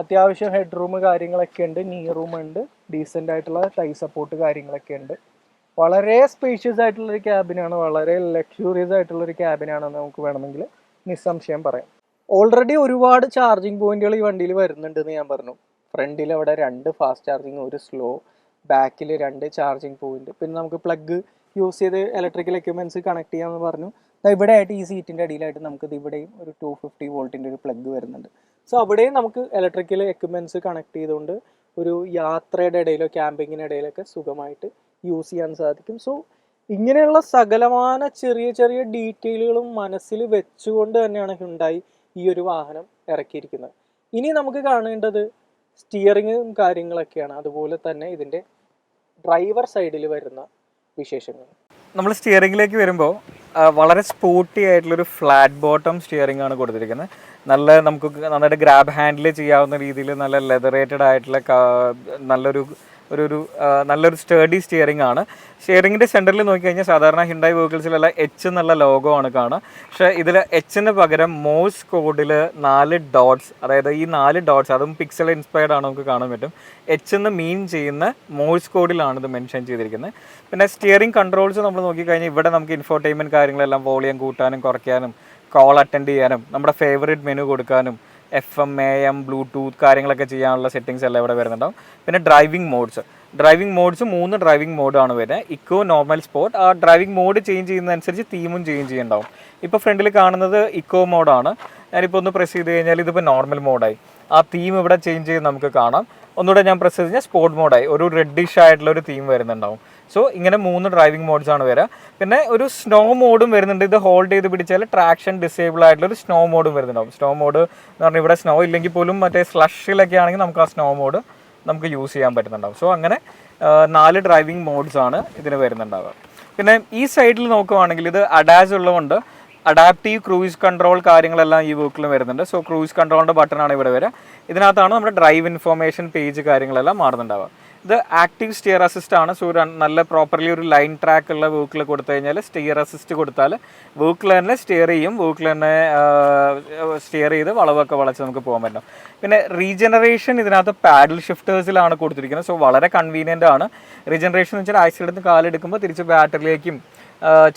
അത്യാവശ്യം ഹെഡ് റൂം കാര്യങ്ങളൊക്കെ ഉണ്ട്, നീ റൂം ഉണ്ട്, ഡീസൻ്റ് ആയിട്ടുള്ള തൈ സപ്പോർട്ട് കാര്യങ്ങളൊക്കെ ഉണ്ട്. വളരെ സ്പേഷ്യസ് ആയിട്ടുള്ളൊരു ക്യാബിനാണ്, വളരെ ലക്ഷൂറിയസ് ആയിട്ടുള്ളൊരു ക്യാബിനാണെന്ന് നമുക്ക് വേണമെങ്കിൽ നിസ്സംശയം പറയാം. ഓൾറെഡി ഒരുപാട് ചാർജിങ് പോയിന്റുകൾ ഈ വണ്ടിയിൽ വരുന്നുണ്ടെന്ന് ഞാൻ പറഞ്ഞു. ഫ്രണ്ടിൽ അവിടെ 2 ഫാസ്റ്റ് ചാർജിങ്, ഒരു സ്ലോ, ബാക്കിൽ 2 ചാർജിങ് പോയിന്റ്, പിന്നെ നമുക്ക് പ്ലഗ് യൂസ് ചെയ്ത് ഇലക്ട്രിക്കൽ എക്യുപ്മെന്റ്സ് കണക്ട് ചെയ്യാമെന്ന് പറഞ്ഞു. ഇവിടെ ആയിട്ട് ഈ സീറ്റിൻ്റെ അടിയിലായിട്ട് നമുക്ക് ഇവിടെയും ഒരു 250 വോൾട്ടിൻ്റെ ഒരു പ്ലഗ് വരുന്നുണ്ട്. സോ അവിടെയും നമുക്ക് ഇലക്ട്രിക്കൽ എക്യുപ്മെന്റ്സ് കണക്ട് ചെയ്തുകൊണ്ട് ഒരു യാത്രയുടെ ഇടയിലോ ക്യാമ്പിങ്ങിന് ഇടയിലൊക്കെ സുഖമായിട്ട് യൂസ് ചെയ്യാൻ സാധിക്കും. സോ ഇങ്ങനെയുള്ള സകലമാന ചെറിയ ചെറിയ ഡീറ്റെയിലുകളും മനസ്സിൽ വെച്ചുകൊണ്ട് തന്നെയാണ് ഹ്യുണ്ടായി ഈ ഒരു വാഹനം ഇറക്കിയിരിക്കുന്നത്. ഇനി നമുക്ക് കാണേണ്ടത് സ്റ്റിയറിങ്ങും കാര്യങ്ങളൊക്കെയാണ്, അതുപോലെ തന്നെ ഇതിൻ്റെ ഡ്രൈവർ സൈഡിൽ വരുന്ന വിശേഷങ്ങൾ. നമ്മൾ സ്റ്റിയറിംഗിലേക്ക് വരുമ്പോൾ വളരെ സ്പോർട്ടി ആയിട്ടുള്ളൊരു ഫ്ലാറ്റ് ബോട്ടം സ്റ്റിയറിംഗ് ആണ് കൊടുത്തിരിക്കുന്നത്. നമുക്ക് നന്നായിട്ട് ഗ്രാബ് ഹാൻഡിൽ ചെയ്യാവുന്ന രീതിയിൽ നല്ല ലെതറേറ്റഡ് ആയിട്ടുള്ള നല്ലൊരു സ്റ്റേഡി സ്റ്റിയറിംഗ് ആണ്. സ്റ്റിയറിംഗിൻ്റെ സെൻറ്ററിൽ നോക്കിക്കഴിഞ്ഞാൽ സാധാരണ ഹിണ്ടായി വെഹിക്കിൾസിലുള്ള എച്ച് എന്നുള്ള ലോഗോ ആണ് കാണുക. പക്ഷേ ഇതിൽ എച്ചിന് പകരം മോഴ്സ് കോഡിൽ 4 ഡോട്ട്സ്, അതായത് ഈ 4 ഡോട്ട്സ് അതും പിക്സൽ ഇൻസ്പയർഡ് ആണ്, നമുക്ക് കാണാൻ പറ്റും. എച്ച് എന്ന് മീൻ ചെയ്യുന്ന മോഴ്സ് കോഡിലാണ് ഇത് മെൻഷൻ ചെയ്തിരിക്കുന്നത്. പിന്നെ സ്റ്റിയറിംഗ് കൺട്രോൾസ് നമ്മൾ നോക്കിക്കഴിഞ്ഞാൽ ഇവിടെ നമുക്ക് ഇൻഫോർടൈൻമെൻറ്റ് കാര്യങ്ങളെല്ലാം വോളിയം കൂട്ടാനും കുറയ്ക്കാനും കോൾ അറ്റൻഡ് ചെയ്യാനും നമ്മുടെ ഫേവറേറ്റ് മെനു കൊടുക്കാനും FM, AM, ബ്ലൂടൂത്ത് കാര്യങ്ങളൊക്കെ ചെയ്യാനുള്ള സെറ്റിങ്സ് എല്ലാം ഇവിടെ വരുന്നുണ്ടാവും. പിന്നെ ഡ്രൈവിംഗ് മോഡ്സ് 3 ഡ്രൈവിംഗ് മോഡാണ് വരുന്നത്: ഇക്കോ, നോർമൽ, സ്പോർട്ട്. ആ ഡ്രൈവിംഗ് മോഡ് ചേഞ്ച് ചെയ്യുന്നതനുസരിച്ച് തീമും ചേഞ്ച് ചെയ്യുന്നുണ്ടാവും. ഇപ്പോൾ ഫ്രണ്ടിൽ കാണുന്നത് ഇക്കോ മോഡാണ്. ഞാനിപ്പോൾ ഒന്ന് പ്രസ് ചെയ്ത് കഴിഞ്ഞാൽ ഇതിപ്പോൾ നോർമൽ മോഡായി. ആ തീം ഇവിടെ ചേഞ്ച് ചെയ്ത് നമുക്ക് കാണാം. ഒന്നുകൂടെ ഞാൻ പ്രസ് ചെയ്ത് കഴിഞ്ഞാൽ സ്പോർട്ട് മോഡായി, ഒരു റെഡിഷ് ആയിട്ടുള്ള ഒരു തീം വരുന്നുണ്ടാവും. സോ ഇങ്ങനെ 3 ഡ്രൈവിംഗ് മോഡ്സ് ആണ് വരിക. പിന്നെ ഒരു സ്നോ മോഡും വരുന്നുണ്ട്. ഇത് ഹോൾഡ് ചെയ്ത് പിടിച്ചാൽ ട്രാക്ഷൻ ഡിസേബിൾ ആയിട്ടുള്ള ഒരു സ്നോ മോഡും വരുന്നുണ്ടാവും. സ്നോ മോഡ് എന്ന് പറഞ്ഞാൽ ഇവിടെ സ്നോ ഇല്ലെങ്കിൽ പോലും മറ്റേ സ്ലഷിലൊക്കെ ആണെങ്കിൽ നമുക്ക് ആ സ്നോ മോഡ് നമുക്ക് യൂസ് ചെയ്യാൻ പറ്റുന്നുണ്ടാവും. സോ അങ്ങനെ 4 ഡ്രൈവിംഗ് മോഡ്സ് ആണ് ഇതിന് വരുന്നുണ്ടാവുക. പിന്നെ ഈ സൈഡിൽ നോക്കുവാണെങ്കിൽ ഇത് അഡാസ് ഉള്ളതുകൊണ്ട് അഡാപ്റ്റീവ് ക്രൂയിസ് കൺട്രോൾ കാര്യങ്ങളെല്ലാം ഈ വെഹിക്കിളിൽ വരുന്നുണ്ട്. സോ ക്രൂയിസ് കൺട്രോളിൻ്റെ ബട്ടണാണ് ഇവിടെ വരിക. ഇതിനകത്താണ് നമ്മുടെ ഡ്രൈവ് ഇൻഫോർമേഷൻ പേജ് കാര്യങ്ങളെല്ലാം മാറുന്നുണ്ടാവുക. ഇത് ആക്റ്റീവ് സ്റ്റിയർ അസിസ്റ്റ് ആണ്. സോ നല്ല പ്രോപ്പർലി ഒരു ലൈൻ ട്രാക്ക് ഉള്ള വെഹിക്കിൾ കൊടുത്തു കഴിഞ്ഞാൽ സ്റ്റിയർ അസിസ്റ്റ് കൊടുത്താൽ വെഹിക്കിൾ തന്നെ സ്റ്റിയർ ചെയ്യും, വെഹിക്കിൾ തന്നെ സ്റ്റിയർ ചെയ്ത് വളവൊക്കെ വളച്ച് നമുക്ക് പോകാൻ പറ്റും. പിന്നെ റീജനറേഷൻ ഇതിനകത്ത് പാഡൽ ഷിഫ്റ്റേഴ്സിലാണ് കൊടുത്തിരിക്കുന്നത്. സോ വളരെ കൺവീനിയൻ്റ് ആണ്. റീജനറേഷൻ എന്ന് വെച്ചാൽ ആക്സിഡൻറ്റ് കാലെടുക്കുമ്പോൾ തിരിച്ച് ബാറ്ററിയിലേക്കും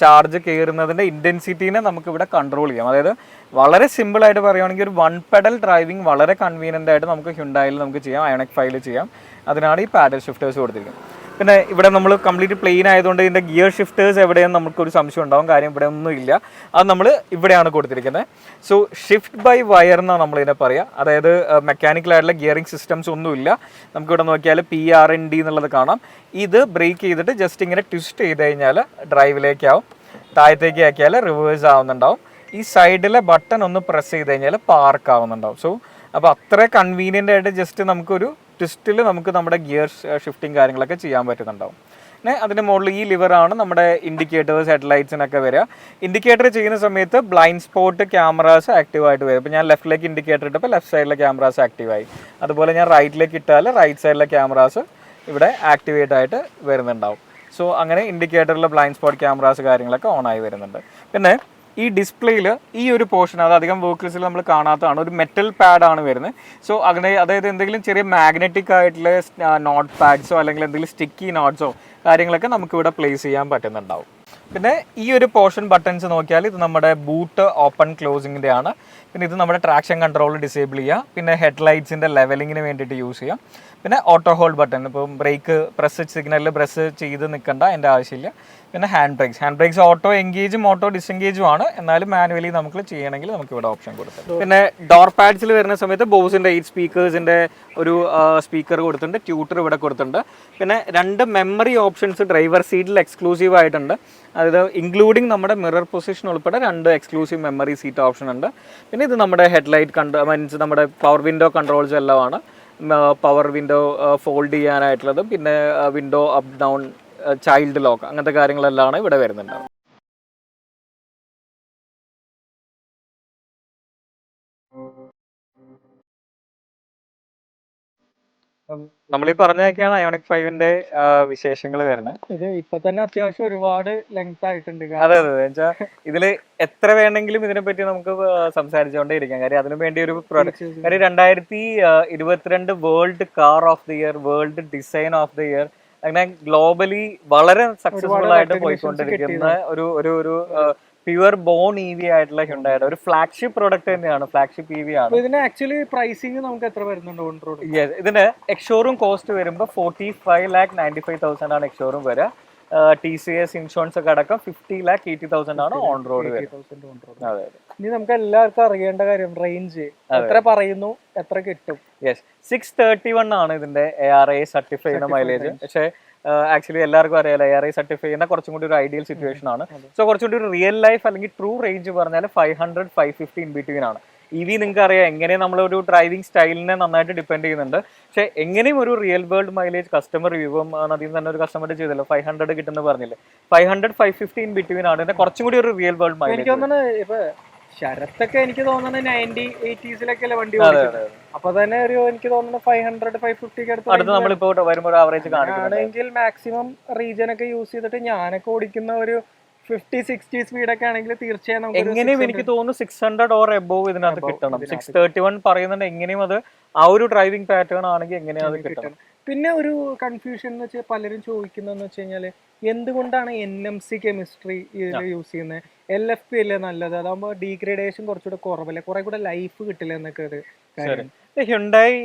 ചാർജ് കയറുന്നതിൻ്റെ ഇൻറ്റൻസിറ്റീനെ നമുക്കിവിടെ കൺട്രോൾ ചെയ്യാം. അതായത് വളരെ സിമ്പിളായിട്ട് പറയുകയാണെങ്കിൽ ഒരു 1 പെഡൽ ഡ്രൈവിംഗ് വളരെ കൺവീനിയൻ്റ് ആയിട്ട് നമുക്ക് ഹ്യുണ്ടായിൽ നമുക്ക് ചെയ്യാം, അയോണിക് 5 ചെയ്യാം. അതിനാണ് ഈ പാഡൽ ഷിഫ്റ്റേഴ്സ് കൊടുത്തിരിക്കുന്നത്. പിന്നെ ഇവിടെ നമ്മൾ കംപ്ലീറ്റ് പ്ലെയിൻ ആയതുകൊണ്ട് ഇതിൻ്റെ ഗിയർ ഷിഫ്റ്റേഴ്സ് എവിടെയെന്ന് നമുക്കൊരു സംശയം ഉണ്ടാവും. കാര്യം ഇവിടെ ഒന്നും ഇല്ല, അത് നമ്മൾ ഇവിടെയാണ് കൊടുത്തിരിക്കുന്നത്. സോ ഷിഫ്റ്റ് ബൈ വയർ എന്നാണ് നമ്മളിതിനെ പറയുക. അതായത് മെക്കാനിക്കലായിട്ടുള്ള ഗിയറിംഗ് സിസ്റ്റംസ് ഒന്നുമില്ല. നമുക്കിവിടെ നോക്കിയാൽ PRND എന്നുള്ളത് കാണാം. ഇത് ബ്രേക്ക് ചെയ്തിട്ട് ജസ്റ്റ് ഇങ്ങനെ ട്വിസ്റ്റ് ചെയ്ത് കഴിഞ്ഞാൽ ഡ്രൈവിലേക്കാവും, താഴത്തേക്ക് ആക്കിയാൽ റിവേഴ്സ് ആവുന്നുണ്ടാവും. ഈ സൈഡിലെ ബട്ടൺ ഒന്ന് പ്രസ് ചെയ്ത് കഴിഞ്ഞാൽ പാർക്ക് ആവുന്നുണ്ടാവും. സോ അപ്പോൾ അത്ര കൺവീനിയൻ്റ് ആയിട്ട് ജസ്റ്റ് നമുക്കൊരു ട്വിസ്റ്റിൽ നമുക്ക് നമ്മുടെ ഗിയർ ഷിഫ്റ്റിംഗ് കാര്യങ്ങളൊക്കെ ചെയ്യാൻ പറ്റുന്നുണ്ടാവും. പിന്നെ അതിൻ്റെ മുകളിൽ ഈ ലിവറാണ് നമ്മുടെ ഇൻഡിക്കേറ്റേഴ്സ്, ഹെഡ്ലൈറ്റ്സിനൊക്കെ വരിക. ഇൻഡിക്കേറ്റർ ചെയ്യുന്ന സമയത്ത് ബ്ലൈൻഡ് സ്പോട്ട് ക്യാമറാസ് ആക്റ്റീവായിട്ട് വരും. ഇപ്പോൾ ഞാൻ ലെഫ്റ്റിലേക്ക് ഇൻഡിക്കേറ്റർ ഇട്ടപ്പോൾ ലെഫ്റ്റ് സൈഡിലെ ക്യാമറാസ് ആക്റ്റീവായി. അതുപോലെ ഞാൻ റൈറ്റിലേക്ക് ഇട്ടാൽ റൈറ്റ് സൈഡിലെ ക്യാമറാസ് ഇവിടെ ആക്ടിവേറ്റ് ആയിട്ട് വരുന്നുണ്ടാവും. സോ അങ്ങനെ ഇൻഡിക്കേറ്ററിൽ ബ്ലൈൻഡ് സ്പോട്ട് ക്യാമറാസ് കാര്യങ്ങളൊക്കെ ഓൺ ആയി വരുന്നുണ്ട്. പിന്നെ ഈ ഡിസ്പ്ലേയിൽ ഈ ഒരു പോർഷൻ, അത് അധികം വെഹിക്കിൾസിൽ നമ്മൾ കാണാത്തതാണ്, ഒരു മെറ്റൽ പാഡാണ് വരുന്നത്. സോ അങ്ങനെ അതായത് എന്തെങ്കിലും ചെറിയ മാഗ്നറ്റിക് ആയിട്ടുള്ള നോട്ട് പാഡ്സോ അല്ലെങ്കിൽ എന്തെങ്കിലും സ്റ്റിക്കി നോട്ട്സോ കാര്യങ്ങളൊക്കെ നമുക്കിവിടെ പ്ലേസ് ചെയ്യാൻ പറ്റുന്നുണ്ടാവും. പിന്നെ ഈ ഒരു പോർഷൻ ബട്ടൺസ് നോക്കിയാൽ ഇത് നമ്മുടെ ബൂട്ട് ഓപ്പൺ ക്ലോസിങ്ങിൻ്റെ ആണ്. പിന്നെ ഇത് നമ്മുടെ ട്രാക്ഷൻ കൺട്രോൾ ഡിസേബിൾ ചെയ്യുക. പിന്നെ ഹെഡ്ലൈറ്റ്സിൻ്റെ ലെവലിങ്ങിന് വേണ്ടിയിട്ട് യൂസ് ചെയ്യാം. പിന്നെ ഓട്ടോ ഹോൾഡ് ബട്ടൺ, ഇപ്പം ബ്രേക്ക് സിഗ്നലിൽ പ്രസ് ചെയ്ത് നിൽക്കേണ്ട അതിൻ്റെ ആവശ്യമില്ല. പിന്നെ ഹാൻഡ് ബ്രേക്സ് ഓട്ടോ എൻഗേജും ഓട്ടോ ഡിസെൻഗേജും ആണ്. എന്നാലും മാനുവലി നമുക്ക് ചെയ്യണമെങ്കിൽ നമുക്ക് ഇവിടെ ഓപ്ഷൻ കൊടുത്തിട്ടുണ്ട്. പിന്നെ ഡോർ പാഡ്സിൽ വരുന്ന സമയത്ത് ബോസിൻ്റെ 8 സ്പീക്കേഴ്സിൻ്റെ ഒരു സ്പീക്കർ കൊടുത്തിട്ടുണ്ട്, ട്യൂട്ടർ ഇവിടെ കൊടുത്തിട്ടുണ്ട്. പിന്നെ 2 മെമ്മറി ഓപ്ഷൻസ് ഡ്രൈവർ സീറ്റിൽ എക്സ്ക്ലൂസീവ് ആയിട്ടുണ്ട്. അതായത് ഇൻക്ലൂഡിങ് നമ്മുടെ മിറർ പൊസിഷൻ ഉൾപ്പെടെ 2 എക്സ്ക്ലൂസീവ് മെമ്മറി സീറ്റ് ഓപ്ഷൻ ഉണ്ട്. പിന്നെ ഇത് നമ്മുടെ ഹെഡ്ലൈറ്റ് മീൻസ് നമ്മുടെ പവർ വിൻഡോ കൺട്രോൾസ് എല്ലാമാണ്. പവർ വിൻഡോ ഫോൾഡ് ചെയ്യാനായിട്ടുള്ളതും പിന്നെ window up down, child lock, അങ്ങനത്തെ കാര്യങ്ങളെല്ലാം ഇവിടെ വരുന്നുണ്ടാവും. നമ്മൾ ഈ പറഞ്ഞൊക്കെയാണ് അയോണിക് 5ന്റെ വിശേഷങ്ങൾ വരുന്നത്. ഇത് ഇപ്പൊ തന്നെ അത്യാവശ്യം ഒരുപാട് ലെങ്ത് ആയിട്ടുണ്ട്. അതെ അതെ വെച്ചാൽ ഇതില് എത്ര വേണമെങ്കിലും ഇതിനെ പറ്റി നമുക്ക് സംസാരിച്ചുകൊണ്ടേ ഇരിക്കാം. കാര്യം അതിനു വേണ്ടി ഒരു കാര്യം 2022 world car of the year, world design of the year, അങ്ങനെ ഗ്ലോബലി വളരെ സക്സസ്ഫുൾ ആയിട്ട് പോയിക്കൊണ്ടിരിക്കുന്ന ഒരു പ്യുവർ ബോൺ EV ആയിട്ടുള്ള ഹ്യുണ്ടായുടെ ഒരു ഫ്ലാഗ്ഷിപ്പ് പ്രൊഡക്റ്റ് തന്നെയാണ്, ഫ്ലാഗ്ഷിപ്പ് EV ആണ്. ഇതിന് ആക്ച്വലി പ്രൈസിങ് നമുക്ക് എത്ര വരുന്നുണ്ട് ഓൺ റോഡ്? ഇതിന് എക്സ്ഷോറൂം കോസ്റ്റ് വരുമ്പോൾ 45,95,000 ആണ് എക്സ്ഷോറൂം വരിക. TCS ഇൻഷുറൻസ് ഒക്കെ അടക്കം 50,80,000 ആണ് ഓൺ റോഡ് വരുന്നത്. അതെ. ഇനി നമുക്ക് എല്ലാവർക്കും അറിയേണ്ട കാര്യം റേഞ്ച് എത്ര പറയുന്നു, എത്ര കിട്ടും? 631 ആണ് ഇതിന്റെ ARAI സർട്ടിഫൈഡ് മൈലേജ്. പക്ഷേ ആക്ച്വലി എല്ലാവർക്കും അറിയാലോ ARAI സർട്ടിഫൈ ചെയ്യുന്ന കുറച്ചും കൂടി ഒരു ഐഡിയൽ സിറ്റുവേഷൻ ആണ്. സോ കുറച്ചുകൂടി ഒരു റിയൽ ലൈഫ് അല്ലെങ്കിൽ ട്രൂ റേഞ്ച് പറഞ്ഞാൽ 500-550 ഇൻ ബിറ്റ്വീൻ ആണ്. EV നിങ്ങൾക്ക് അറിയാം എങ്ങനെ നമ്മളൊരു ഡ്രൈവിംഗ് സ്റ്റൈലിനെ നന്നായിട്ട് ഡിപ്പെൻഡ് ചെയ്യുന്നുണ്ട്. പക്ഷെ എങ്ങനെയും ഒരു റിയൽ വേൾഡ് മൈലേജ് കസ്റ്റമർ റിവ്യൂവും അതിൽ തന്നെ ഒരു കസ്റ്റമർ ചെയ്തല്ലോ 500 കിട്ടുന്ന പറഞ്ഞില്ലേ, 500-550 ഇൻ ബിറ്റ്വീൻ ആണ് ഇതിന്റെ കുറച്ചും കൂടി ഒരു റിയൽ വേൾഡ് മൈലേജ്. എനിക്ക് തോന്നുന്നത് ഇപ്പൊ ശരത്തൊക്കെ എനിക്ക് തോന്നുന്നത് 90-80s വണ്ടി അപ്പൊ തന്നെ ഒരു എനിക്ക് തോന്നുന്നു 500-550 അടുത്ത് നമ്മളിപ്പോ വരുമ്പോൾ ആവറേജ് ആണെങ്കിൽ മാക്സിമം റീജിയൻ ഒക്കെ യൂസ് ചെയ്തിട്ട് ഞാനൊക്കെ ഓടിക്കുന്ന ഒരു 50-60 സ്പീഡൊക്കെ ആണെങ്കിൽ തീർച്ചയായും എങ്ങനെയും എനിക്ക് തോന്നുന്നു 600 ഓർ എബോവ് ഇതിനകത്ത് കിട്ടണം. 631 പറയുന്നുണ്ട്. എങ്ങനെയും അത് ആ ഒരു ഡ്രൈവിംഗ് പാറ്റേൺ ആണെങ്കിൽ എങ്ങനെയും അത് കിട്ടണം. പിന്നെ ഒരു കൺഫ്യൂഷൻ എന്ന് വെച്ചാൽ പലരും ചോദിക്കുന്നതെന്ന് വെച്ച് കഴിഞ്ഞാല് എന്തുകൊണ്ടാണ് NMC കെമിസ്ട്രി ഇതിൽ യൂസ് ചെയ്യുന്നത്? LFP അല്ലേ നല്ലത്? അതാകുമ്പോൾ ഡീഗ്രേഡേഷൻ കുറച്ചുകൂടെ കുറവല്ലേ, കുറെ കൂടെ ലൈഫ് കിട്ടില്ല എന്നൊക്കെ ഒരു കാര്യം. ഹ്യുണ്ടായി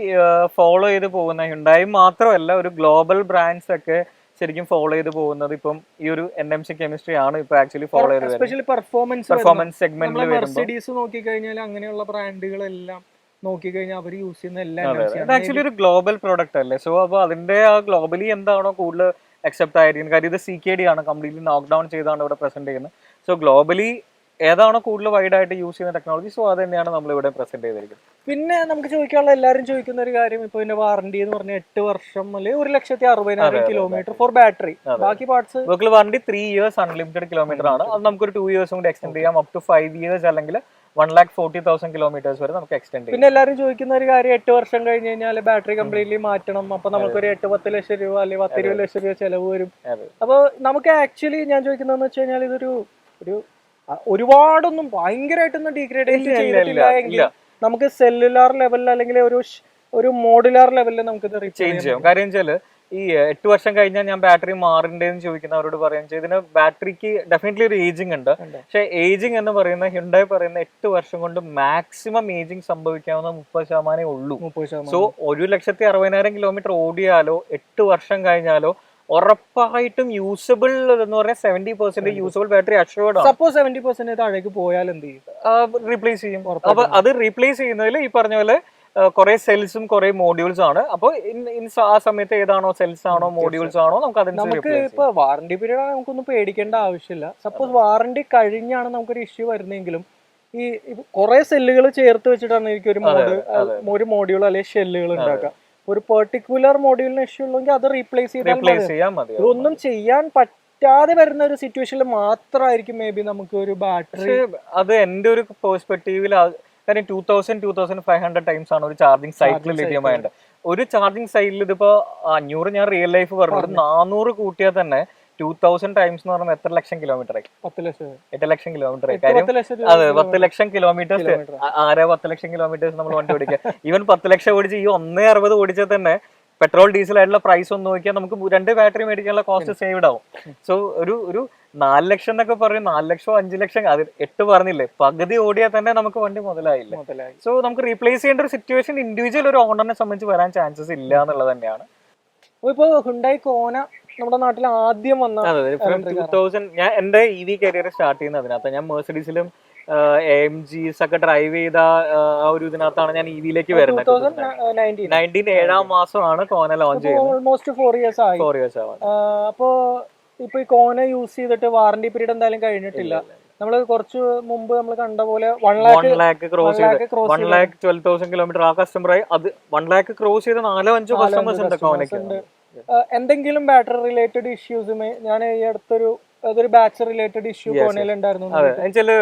ഫോളോ ചെയ്ത് പോകുന്ന, ഹ്യുണ്ടായി മാത്രമല്ല ഒരു ഗ്ലോബൽ ബ്രാൻഡ്സ് ഒക്കെ ശരിക്കും ഫോളോ ചെയ്ത് പോകുന്നത് ഇപ്പം ഈ ഒരു NMC കെമിസ്ട്രി ആണ് ഇപ്പൊ ആക്ച്വലി ഫോളോ ചെയ്ത് വരുന്നത്. എസ്പെഷ്യലി പെർഫോമൻസ് സെഗ്മെന്റിൽ മെർസിഡീസ് നോക്കിക്കഴിഞ്ഞാൽ അങ്ങനെയുള്ള ബ്രാൻഡുകളെല്ലാം നോക്കിക്കഴിഞ്ഞാൽ അവർ യൂസ് ചെയ്യുന്ന എല്ലാം ആക്ച്വലി ഒരു ഗ്ലോബൽ പ്രോഡക്റ്റ് അല്ലേ. സോ അപ്പൊ അതിന്റെ ആ ഗ്ലോബലി എന്താണോ കൂടുതൽ അക്സെപ്റ്റ് ആയിരിക്കും. കാര്യം ഇത് CKD ആണ്, കംപ്ലീറ്റ്ലി നോക്ക് ഡൗൺ ചെയ്താണ് ഇവിടെ പ്രസന്റ് ചെയ്യുന്നത്. സോ ഗ്ലോബലി ഏതാണോ കൂടുതൽ വൈഡ് ആയിട്ട് യൂസ് ചെയ്യുന്ന ടെക്നോളജി, സോ അത് തന്നെയാണ് നമ്മൾ ഇവിടെ പ്രസന്റ് ചെയ്തിരിക്കുന്നത്. പിന്നെ നമുക്ക് ചോദിക്കാനുള്ള എല്ലാവരും ചോദിക്കുന്ന ഒരു കാര്യം, ഇപ്പൊ ഇതിന്റെ വാറണ്ടി എന്ന് പറഞ്ഞാൽ 8 വർഷം അല്ലെങ്കിൽ 1,60,000 കിലോമീറ്റർ ഫോർ ബാറ്ററി. ബാക്കി parts warranty 3 years unlimited kilometre ആണ്. അത് നമുക്കൊരു 2 years കൂടി എക്സ്റ്റെൻഡ് ചെയ്യാം. അപ് ടു 5 years അല്ലെങ്കിൽ 1,40,000 കിലോമീറ്റേഴ്സ് വരെ നമുക്ക് എക്സ്റ്റെൻഡ് ചെയ്യാം. പിന്നെ എല്ലാവരും ചോദിക്കുന്ന ഒരു കാര്യം, 8 വർഷം കഴിഞ്ഞ് കഴിഞ്ഞാൽ ബാറ്ററി കംപ്ലീറ്റ്ലി മാറ്റണം, അപ്പൊ നമുക്കൊരു 8-10 ലക്ഷം രൂപ അല്ലെങ്കിൽ 10-20 ലക്ഷം രൂപ ചെലവ് വരും. അപ്പൊ നമുക്ക് ആക്ച്വലി ഞാൻ ചോദിക്കുന്നതെന്ന് വെച്ച് കഴിഞ്ഞാൽ ഇതൊരു ഒരുപാടൊന്നും ഭയങ്കരമായിട്ടൊന്നും ഡീഗ്രേഡേഷൻ ചെയ്തിട്ടില്ല എങ്കിൽ നമുക്ക് സെല്ലുലാർ ലെവലിൽ അല്ലെങ്കിൽ ഒരു മോഡുലാർ ലെവലിൽ നമുക്ക് ഇത് ചേഞ്ച് ചെയ്യാം. കാര്യം വെച്ചാല് ഈ 8 വർഷം കഴിഞ്ഞാൽ ഞാൻ ബാറ്ററി മാറണ്ടേന്ന് ചോദിക്കുന്നവരോട് പറയാൻ വെച്ചാൽ ഇതിന് ബാറ്ററിക്ക് ഡെഫിനറ്റ്ലി ഒരു ഏജിങ് ഉണ്ട്. പക്ഷെ ഏജിങ് എന്ന് പറയുന്ന ഹ്യുണ്ടായി പറയുന്ന 8 വർഷം കൊണ്ട് മാക്സിമം ഏജിങ് സംഭവിക്കാവുന്ന 30% ഉള്ളൂ. സോ 1,60,000 കിലോമീറ്റർ ഓടിയാലോ 8 വർഷം കഴിഞ്ഞാലോ ഉറപ്പായിട്ടും യൂസബിൾ എന്ന് പറഞ്ഞാൽ 70% യൂസബിൾ ബാറ്ററി അഷ്യൂർഡ് ആണ്. സപ്പോസ് 70% താഴേക്ക് പോയാൽ എന്ത് ചെയ്യും? റീപ്ലേസ് ചെയ്യും. അപ്പൊ അത് റീപ്ലേസ് ചെയ്യുന്നതിൽ ഈ പറഞ്ഞ പോലെ കുറെ സെൽസും കുറെ മോഡ്യൂൾസ് ആണ്. അപ്പൊ ആ സമയത്ത് ഏതാണോ സെൽസ് ആണോ മോഡ്യൂൾസ് ആണോ നമുക്ക് ഇപ്പൊ വാറണ്ടി പീരീഡ് ആണ്, നമുക്കൊന്നും പേടിക്കേണ്ട ആവശ്യമില്ല. സപ്പോസ് വാറണ്ടി കഴിഞ്ഞാണ് നമുക്കൊരു ഇഷ്യൂ വരുന്നെങ്കിലും ഈ കുറെ സെല്ലുകൾ ചേർത്ത് വെച്ചിട്ടാണ് ഒരു മോഡ്യൂൾ അല്ലെങ്കിൽ ഷെല്ലുകൾ ഉണ്ടാക്കുക. ഒരു പെർട്ടിക്കുലർ മോഡ്യൂളിന് ഇഷ്യൂ ഉള്ളെങ്കിൽ അത് റീപ്ലേസ് ചെയ്യാൻ മതി. ഇതൊന്നും ചെയ്യാൻ പറ്റാതെ വരുന്ന ഒരു സിറ്റുവേഷനിൽ മാത്രമായിരിക്കും മേ ബി നമുക്ക് ഒരു ബാറ്ററി. അത് എന്റെ ഒരു പെർസ്പെക്ടീവിൽ കാര്യം 2,000-2,500 ടൈംസ് ആണ് ഒരു ചാർജിങ് സൈക്കിൾ ലിഥിയം അയൺ. ഒരു ചാർജിങ് സൈക്കിൾ ഇതിപ്പോ 500 ഞാൻ റിയൽ ലൈഫ് പറഞ്ഞു 400 കൂട്ടിയാൽ തന്നെ 2,000 ടൈംസ് എന്ന് പറയുമ്പോൾ എത്ര ലക്ഷം കിലോമീറ്റർ ആയി? 8 ലക്ഷം കിലോമീറ്റർ ആയി. കാര്യം അതെ 10 ലക്ഷം കിലോമീറ്റേഴ്സ്. ആരെ 10 ലക്ഷം കിലോമീറ്റേഴ്സ് നമ്മൾ വണ്ടി ഓടിക്കുക? ഈവൻ 10 ലക്ഷം ഓടിച്ച് ഈ 160 ഓടിച്ചാൽ തന്നെ പെട്രോൾ ഡീസൽ ആയിട്ടുള്ള പ്രൈസ് ഒന്ന് നോക്കിയാൽ നമുക്ക് 2 ബാറ്ററി മേടിക്കാനുള്ള കോസ്റ്റ് സേവ്ഡ് ആവും. സോ ഒരു 4 ലക്ഷം എന്നൊക്കെ പറയും, 4 ലക്ഷം 5 ലക്ഷം അത് 8 പറഞ്ഞില്ലേ, പകുതി ഓടിയാൽ തന്നെ നമുക്ക് വണ്ടി മുതലായില്ല. സോ നമുക്ക് റീപ്ലേസ് ചെയ്യേണ്ട ഒരു സിറ്റുവേഷൻ ഇൻഡിവിജ്വൽ ഒരു ഓണറിനെ സംബന്ധിച്ച് വരാൻ ചാൻസസ് ഇല്ല എന്നുള്ളത് തന്നെയാണ്. ഇപ്പൊ ഹ്യുണ്ടായി കോന നമ്മുടെ നാട്ടിൽ ആദ്യം വന്ന 2000 ഞാൻ എന്റെ EV കരിയർ സ്റ്റാർട്ട് ചെയ്യുന്ന അതിനകത്ത് ഞാൻ മെർസിഡീസിലും AMGs ഒക്കെ ഡ്രൈവ് ചെയ്ത ആ ഒരു ഇതിനകത്താണ് ഞാൻ EV-യിലേക്ക് വരുന്നത്. 2019 7ാം മാസമാണ് കോന ലോഞ്ച് ചെയ്യുന്നത്. ഓൾമോസ്റ്റ് 4 years ആയി. അപ്പോ ഇപ്പൊ ഈ കോന യൂസ് ചെയ്തിട്ട് വാറണ്ടി പീരീഡ് എന്തായാലും കഴിഞ്ഞിട്ടില്ല. നമ്മള് കുറച്ച് മുമ്പ് നമ്മൾ കണ്ട പോലെ 1 lakh ക്രോസ് ചെയ്ത് 1,12,000 കിലോമീറ്റർ ആ കസ്റ്റമർ ആയി. അത് 1 lakh ക്രോസ് ചെയ്ത് 4-5 കസ്റ്റമേഴ്സ് ഉണ്ട് കോനയ്ക്ക്. എന്തെങ്കിലും ബാറ്ററി റിലേറ്റഡ് ഇഷ്യൂസുമേ ഞാൻ ഈ അടുത്തൊരു അതൊരു ബാച്ച് റിലേറ്റഡ് ഇഷ്യൂ ഉണ്ടായിരുന്നു. അതെ എന്നുവെച്ചാല്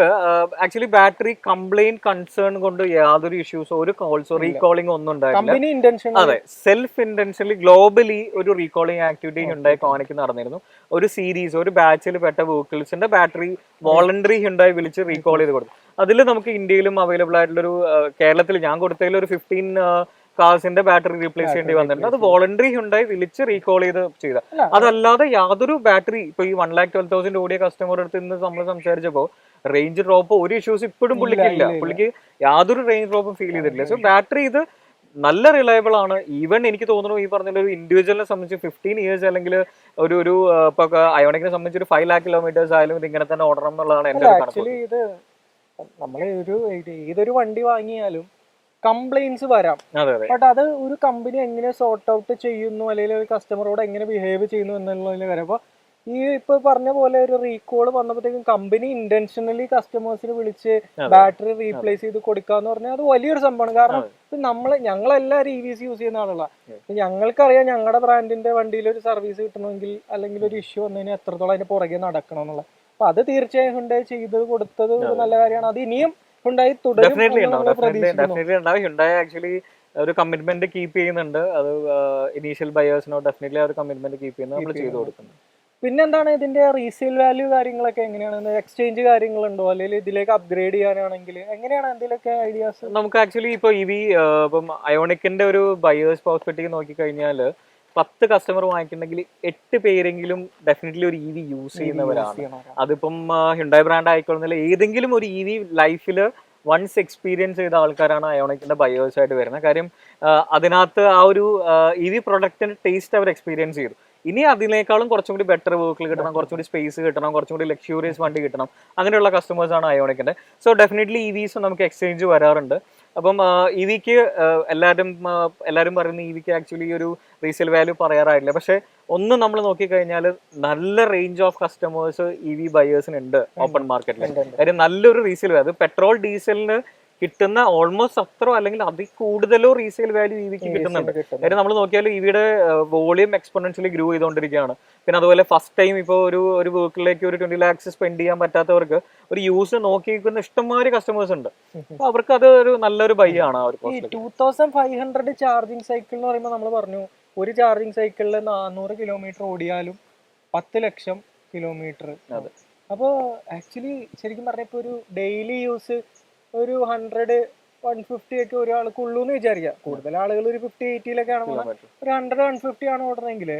ആക്ച്വലി ബാറ്ററി കംപ്ലൈന്റ് കൺസേൺ കൊണ്ട് യാതൊരു ഇഷ്യൂസോ ഒരു കോൾസോ റീകോളിംഗ് ഒന്നും ഉണ്ടായില്ല. അതെ, സെൽഫ് ഇന്റൻഷനലി ഗ്ലോബലി ഒരു റീകോളിംഗ് ആക്ടിവിറ്റി ഹ്യുണ്ടായി കോണിക്ക് നടന്നിരുന്നു. ഒരു സീരീസ് ഒരു ബാച്ചിൽ പെട്ട വെഹിക്കിൾസിന്റെ ബാറ്ററി വോളണ്ടറി ഹ്യുണ്ടായി വിളിച്ച് റീകോൾ ചെയ്ത് കൊടുത്തു. അതിൽ നമുക്ക് ഇന്ത്യയിലും അവൈലബിൾ ആയിട്ടുള്ളൊരു കേരളത്തിൽ ഞാൻ കൊടുത്തതിൽ ഒരു 15 കാർസിന്റെ ബാറ്ററി റീപ്ലേസ് ചെയ്യേണ്ടി വന്നിട്ടുണ്ട്. അത് വോളണ്ടറി ഹ്യുണ്ടായി വിളിച്ച് റീകോൾ ചെയ്ത. അതല്ലാതെ യാതൊരു ബാറ്ററി ഇപ്പൊ ഈ 1,12,000 ഓടിയ കസ്റ്റമർ അടുത്ത് ഇന്ന് നമ്മൾ സംസാരിച്ചപ്പോ റേഞ്ച് ഡ്രോപ്പ് ഒരു ഇഷ്യൂസ് ഇപ്പോഴും പുള്ളിക്കില്ല. പുള്ളിക്ക് യാതൊരു റേഞ്ച് ഡ്രോപ്പും ഫീൽ ചെയ്തിട്ടില്ല. സോ ബാറ്ററി ഇത് നല്ല റിലയബിൾ ആണ്. ഈവൻ എനിക്ക് തോന്നുന്നു ഈ പറഞ്ഞ ഒരു ഇൻഡിവിജ്വലിനെ സംബന്ധിച്ച് 15 ഇയേഴ്സ് അല്ലെങ്കിൽ ഒരു ഇപ്പൊ അയോണിക്കിനെ സംബന്ധിച്ച് ഒരു 5 lakh kilometers ആയാലും ഇത് ഇങ്ങനെ തന്നെ ഓടണം എന്നുള്ളതാണ് എന്റെ ആക്ച്വലി. ഇത് നമ്മള് ഏതൊരു വണ്ടി വാങ്ങിയാലും കംപ്ലൈന്റ്സ് വരാം. ബട്ട് അത് ഒരു കമ്പനി എങ്ങനെ സോർട്ട് ഔട്ട് ചെയ്യുന്നു അല്ലെങ്കിൽ ഒരു കസ്റ്റമറോട് എങ്ങനെ ബിഹേവ് ചെയ്യുന്നു എന്നുള്ളതിൽ വരാം. അപ്പൊ ഈ ഇപ്പൊ പറഞ്ഞ പോലെ ഒരു റീകോൾ വന്നപ്പോഴത്തേക്കും കമ്പനി ഇന്റൻഷനലി കസ്റ്റമേഴ്സിന് വിളിച്ച് ബാറ്ററി റീപ്ലേസ് ചെയ്ത് കൊടുക്കാന്ന് പറഞ്ഞാൽ അത് വലിയൊരു സംഭവമാണ്. കാരണം ഞങ്ങളെല്ലാവരും EVs യൂസ് ചെയ്യുന്ന ആളുകളാണ്. ഞങ്ങൾക്കറിയാം ഞങ്ങളുടെ ബ്രാൻഡിന്റെ വണ്ടിയിൽ ഒരു സർവീസ് കിട്ടണമെങ്കിൽ അല്ലെങ്കിൽ ഒരു ഇഷ്യൂ വന്നതിന് എത്രത്തോളം അതിന്റെ പുറകെ നടക്കണം എന്നുള്ളത്. അപ്പൊ അത് തീർച്ചയായും ഹ്യുണ്ടായി ചെയ്ത് കൊടുത്തത് ഒരു നല്ല കാര്യമാണ്. അത് ഇനിയും ഡെഫിനറ്റ്ലി ഹ്യുണ്ടായി ആക്ച്വലി ഒരു കമ്മിറ്റ്മെന്റ് കീപ്പ് ചെയ്യുന്നുണ്ട്. അത് ഇനീഷ്യൽ ബയേഴ്സിനോ ഡെഫിനറ്റ്ലി ഒരു കമ്മിറ്റ്മെന്റ് കീപ്പ് ചെയ്യുന്നത് നമ്മൾ ചെയ്തു കൊടുക്കുന്നു. പിന്നെന്താണ് ഇതിന്റെ റീസെയിൽ വാല്യൂ കാര്യങ്ങളൊക്കെ എങ്ങനെയാണ്? എക്സ്ചേഞ്ച് കാര്യങ്ങളുണ്ടോ അല്ലെങ്കിൽ ഇതിലേക്ക് അപ്ഗ്രേഡ് ചെയ്യാനാണെങ്കിൽ എങ്ങനെയാണ്? എന്തെങ്കിലുമൊക്കെ ഐഡിയാസ് നമുക്ക് ആക്ച്വലി ഇപ്പൊ ഇപ്പം അയോണിക്കിന്റെ ഒരു ബയേഴ്സ് പെർസ്പെക്റ്റീവ് നോക്കിക്കഴിഞ്ഞാൽ 10 കസ്റ്റമർ വാങ്ങിക്കുന്നെങ്കിൽ 8 പേരെങ്കിലും ഡെഫിനറ്റ്ലി ഒരു EV യൂസ് ചെയ്യുന്നവരാണ്. അതിപ്പം ഹ്യുണ്ടായി ബ്രാൻഡ് ആയിക്കൊള്ളുന്നില്ല, ഏതെങ്കിലും ഒരു EV ലൈഫിൽ വൺസ് എക്സ്പീരിയൻസ് ചെയ്ത ആൾക്കാരാണ് അയോണിക്കിന്റെ ബയേഴ്സ് ആയിട്ട് വരുന്നത്. കാര്യം അതിനകത്ത് ആ ഒരു EV പ്രൊഡക്റ്റിന്റെ ടേസ്റ്റ് അവർ എക്സ്പീരിയൻസ് ചെയ്തു. ഇനി അതിനേക്കാളും കുറച്ചും കൂടി ബെറ്റർ വെഹിക്കിൾ കിട്ടണം, കുറച്ചും കൂടി സ്പേസ് കിട്ടണം, കുറച്ചും കൂടി ലക്ഷ്യൂറിയസ് വണ്ടി കിട്ടണം, അങ്ങനെയുള്ള കസ്റ്റമേഴ്സ് ആണ് അയോണിക്കിന്റെ. സോ ഡെഫിനറ്റ്ലി EVs നമുക്ക് എക്സ്ചേഞ്ച് വരാറുണ്ട്. അപ്പം EVക്ക് എല്ലാവരും പറയുന്ന EVക്ക് ആക്ച്വലി ഒരു റീസെയിൽ വാല്യൂ പറയാറായില്ല. പക്ഷെ ഒന്ന് നമ്മൾ നോക്കിക്കഴിഞ്ഞാൽ നല്ല റേഞ്ച് ഓഫ് കസ്റ്റമേഴ്സ് EV ബയേഴ്സിനുണ്ട് ഓപ്പൺ മാർക്കറ്റിൽ. കാര്യം നല്ലൊരു റീസെയിൽ വാല്യൂ പെട്രോൾ ഡീസലിന് കിട്ടുന്ന ഓൾമോസ്റ്റ് അത്രോ അല്ലെങ്കിൽ അതിൽ കൂടുതലോ റീസെയിൽ വാല്യൂ EVക്ക് കിട്ടുന്നുണ്ട്. കാര്യം നമ്മൾ നോക്കിയാൽ EVയുടെ വോളിയം എക്സ്പോണൻഷ്യലി ഗ്രോ ചെയ്തുകൊണ്ടിരിക്കുകയാണ്. പിന്നെ അതുപോലെ ഫസ്റ്റ് ടൈം ഇപ്പോൾ ഒരു വെഹിക്കിളിലേക്ക് ഒരു 20 lakhs സ്പെൻഡ് ചെയ്യാൻ പറ്റാത്തവർക്ക് ഒരു യൂസ് നോക്കിയിരിക്കുന്ന ഇഷ്ടംമാതിരി കസ്റ്റമേഴ്സ് ഉണ്ട്. അപ്പൊ അവർക്ക് അത് ഒരു നല്ലൊരു ബൈ ആണ്. 2500 ചാർജിങ് സൈക്കിൾ എന്ന് പറയുമ്പോൾ നമ്മൾ പറഞ്ഞു ഒരു ചാർജിങ് സൈക്കിളിൽ 400 കിലോമീറ്റർ ഓടിയാലും 10 ലക്ഷം കിലോമീറ്റർ. അപ്പോൾ ആക്ച്വലി ശരിക്കും പറഞ്ഞാൽ ഇപ്പോൾ ഒരു ഡെയിലി യൂസ് ഒരു 100-150 ഒക്കെ ഒരാൾക്ക് ഉള്ളൂ എന്ന് വിചാരിക്കാം. കൂടുതൽ ആളുകൾ ഒരു 50-80 ആണ്. ഒരു 100-150 ആണ് ഓടുന്നതെങ്കിൽ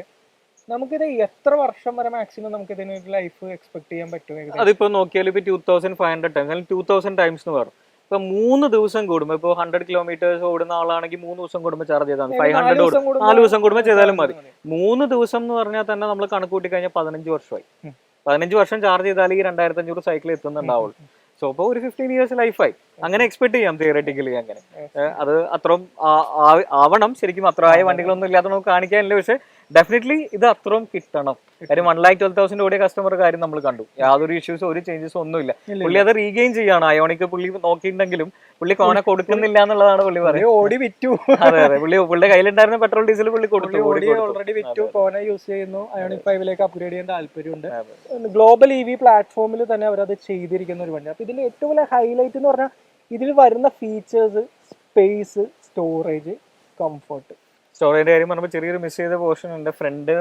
നമുക്കിത് എത്ര വർഷം വരെ മാക്സിമം നമുക്ക് ഇതിന് ലൈഫ് എക്സ്പെക്ട് ചെയ്യാൻ പറ്റും? അതിപ്പോ നോക്കിയാൽ ഇപ്പൊ 2500 ടൈംസ് 2000 ടൈംസ് എന്ന് പറയും. ഇപ്പൊ 3 ദിവസം കൂടുമ്പോ ഇപ്പൊ 100 kilometers ഓടുന്ന ആളാണെങ്കിൽ 3 ദിവസം കൂടുമ്പോൾ ചാർജ് ചെയ്താൽ 500 4 ദിവസം കൂടുമ്പോൾ ചെയ്താലും മതി. 3 ദിവസം എന്ന് പറഞ്ഞാൽ തന്നെ നമ്മൾ കണക്ക് കൂട്ടി കഴിഞ്ഞാൽ 15 വർഷമായി. 15 വർഷം ചാർജ് ചെയ്താൽ ഈ 2500 സൈക്കിൾ എത്തുന്നുണ്ടാവുള്ളൂ. സോ അപ്പോൾ ഒരു 15 ഇയേഴ്സ് ലൈഫായി അങ്ങനെ എക്സ്പെക്ട് ചെയ്യാം തിയററ്റിക്കലി. അങ്ങനെ അത് അത്രയും ആവണം. ശരിക്കും അത്ര ആയ വണ്ടികളൊന്നും ഇല്ലാത്ത നമുക്ക് കാണിക്കാനില്ല. പക്ഷെ ഡെഫിനറ്റ്ലി ഇത് അത്രയും കിട്ടണം. കാര്യം 1,12,000 ഓടിയ കസ്റ്റമർ കാര്യം നമ്മൾ കണ്ടു. യാതൊരു ഇഷ്യൂസോ ഒരു ചേഞ്ചസും ഒന്നുമില്ല. പുള്ളി അത് റീഗെയിൻ ചെയ്യാണ്. അയോണിക്ക് പുള്ളി നോക്കിയിട്ടുണ്ടെങ്കിലും പുള്ളി കോണ കൊടുക്കുന്നില്ല എന്നുള്ളതാണ് പുള്ളി പറയുന്നത്. ഓടി വിറ്റു. അതെ അതെ, പുള്ളിയുടെ കയ്യിലുണ്ടായിരുന്ന പെട്രോൾ ഡീസൽ പുള്ളി കൊടുത്തു. ഓൾറെഡി വിറ്റു. കോന യൂസ് ചെയ്യുന്നു. അയോണിക് 5ലേക്ക് അപ്ഗ്രേഡ് ചെയ്യാൻ താല്പര്യമുണ്ട്. ഗ്ലോബൽ EV പ്ലാറ്റ്ഫോമിൽ തന്നെ അവരത് ചെയ്തിരിക്കുന്ന ഒരു വണ്ടി. അപ്പൊ ഇതിന്റെ ഏറ്റവും വലിയ ഹൈലൈറ്റ് എന്ന് പറഞ്ഞാൽ ഇതിൽ വരുന്ന ഫീച്ചേഴ്സ്, സ്പേസ്, സ്റ്റോറേജ്, കംഫർട്ട്. സ്റ്റോറേജിന്റെ കാര്യം പറയുമ്പോൾ ചെറിയൊരു മിസ് ചെയ്ത പോർഷൻ ഉണ്ട്. ഫ്രണ്ട്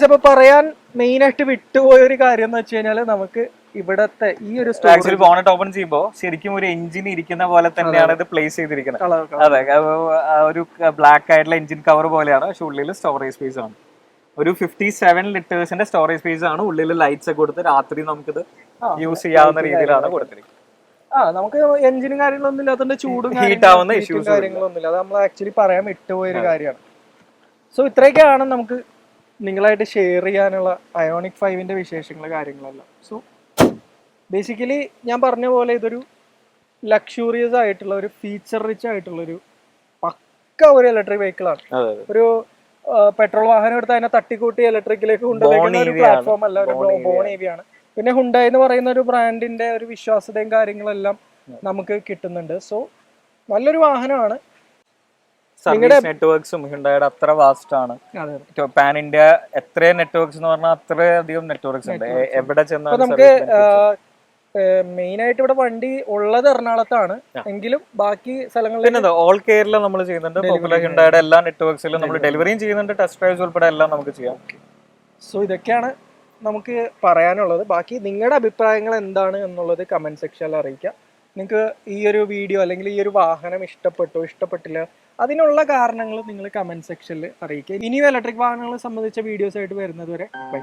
അപ്പൊ പറയാൻ മെയിൻ ആയിട്ട് വിട്ടുപോയ ഒരു കാര്യം എന്ന് വെച്ച് കഴിഞ്ഞാല് നമുക്ക് ഇവിടത്തെ ഈ ഒരു ബോണറ്റ് ഓപ്പൺ ചെയ്യുമ്പോൾ ശരിക്കും ഒരു എഞ്ചിൻ ഇരിക്കുന്ന പോലെ തന്നെയാണ് ഇത് പ്ലേസ് ചെയ്തിരിക്കുന്നത്. അതെ, ഒരു ബ്ലാക്ക് ആയിട്ടുള്ള എഞ്ചിൻ കവർ പോലെയാണ്. പക്ഷെ ഉള്ളിൽ സ്റ്റോറേജ് സ്പേസ് ആണ്. ഒരു 57 ലിറ്റേഴ്സിന്റെ സ്റ്റോറേജ് സ്പേസ് ആണ്. ഉള്ളിൽ ലൈറ്റ്സ് ഒക്കെ കൊടുത്ത് രാത്രി നമുക്കിത് യൂസ് ചെയ്യാവുന്ന രീതിയിലാണ് കൊടുത്തിരിക്കുന്നത്. നമുക്ക് എഞ്ചിനും കാര്യങ്ങളൊന്നും ഇല്ലാത്തതിന്റെ ചൂടും ഹീറ്റ് ആവുന്ന ഇഷ്യൂസ് കാര്യങ്ങളൊന്നും ഇല്ല. അത് നമ്മൾ ആക്ച്വലി പറയാൻ വിട്ടുപോയൊരു കാര്യമാണ്. സോ ഇത്രയൊക്കെയാണ് നമുക്ക് നിങ്ങളായിട്ട് ഷെയർ ചെയ്യാനുള്ള അയോണിക് 5ന്റെ വിശേഷങ്ങൾ കാര്യങ്ങളെല്ലാം. സോ ബേസിക്കലി ഞാൻ പറഞ്ഞ പോലെ ഇതൊരു ലക്ഷൂറിയസ് ആയിട്ടുള്ള ഒരു ഫീച്ചർ റിച്ച് ആയിട്ടുള്ള ഒരു പക്ക ഒരു ഇലക്ട്രിക് വെഹിക്കിളാണ്. ഒരു പെട്രോൾ വാഹനം എടുത്ത് അതിനെ തട്ടിക്കൂട്ടി ഇലക്ട്രിക്കിലേക്ക് കൊണ്ടുപോകുന്ന ഒരു പ്ലാറ്റ്ഫോം അല്ല, ഒരു ബോൺ EV ആണ്. പിന്നെ ഹുണ്ടായി എന്ന് പറയുന്ന ഒരു ബ്രാൻഡിന്റെ ഒരു വിശ്വാസ്യതയും കാര്യങ്ങളെല്ലാം നമുക്ക് കിട്ടുന്നുണ്ട്. സോ നല്ലൊരു വാഹനമാണ്. സർവീസ് നെറ്റ്വർക്ക്സും ഹ്യുണ്ടായുടെ അത്ര വാസ്റ്റ് ആണ്. അതെ. പാൻ ഇന്ത്യ എത്ര നെറ്റ്വർക്ക്സ് എന്ന് പറഞ്ഞാൽ അത്രയധികം നെറ്റ്വർക്ക്സ് ഉണ്ട്. എവിടെ ചെന്നാലും നമുക്ക് മെയിൻ ആയിട്ട് ഇവിടെ വണ്ടി ഉള്ളത് എറണാകുളത്താണ്, എങ്കിലും ബാക്കി സ്ഥലങ്ങളിൽ പിന്നെ ഓൾ കേരള നമ്മൾ ചെയ്യുന്നുണ്ട്. പോപ്പുലർ ഹ്യുണ്ടായുടെ എല്ലാ നെറ്റ്വർക്ക്സിലും നമ്മൾ ഡെലിവറിയും ചെയ്യുന്നുണ്ട്. ടെസ്റ്റ് ഡ്രൈവ്സ് ഉൾപ്പെടെ എല്ലാം നമുക്ക് ചെയ്യാം. സോ ഇതൊക്കെയാണ് നമുക്ക് പറയാനുള്ളത്. ബാക്കി നിങ്ങളുടെ അഭിപ്രായങ്ങൾ എന്താണ് എന്നുള്ളത് കമന്റ് സെക്ഷനിൽ അറിയിക്കുക. നിങ്ങൾക്ക് ഈ ഒരു വീഡിയോ അല്ലെങ്കിൽ ഈ ഒരു വാഹനം ഇഷ്ടപ്പെട്ടോ ഇഷ്ടപ്പെട്ടില്ല, അതിനുള്ള കാരണങ്ങൾ നിങ്ങൾ കമന്റ് സെക്ഷനിൽ അറിയിക്കുക. ഇനിയും ഇലക്ട്രിക് വാഹനങ്ങളെ സംബന്ധിച്ച വീഡിയോസ് ആയിട്ട് വരുന്നത് വരെ ബൈ.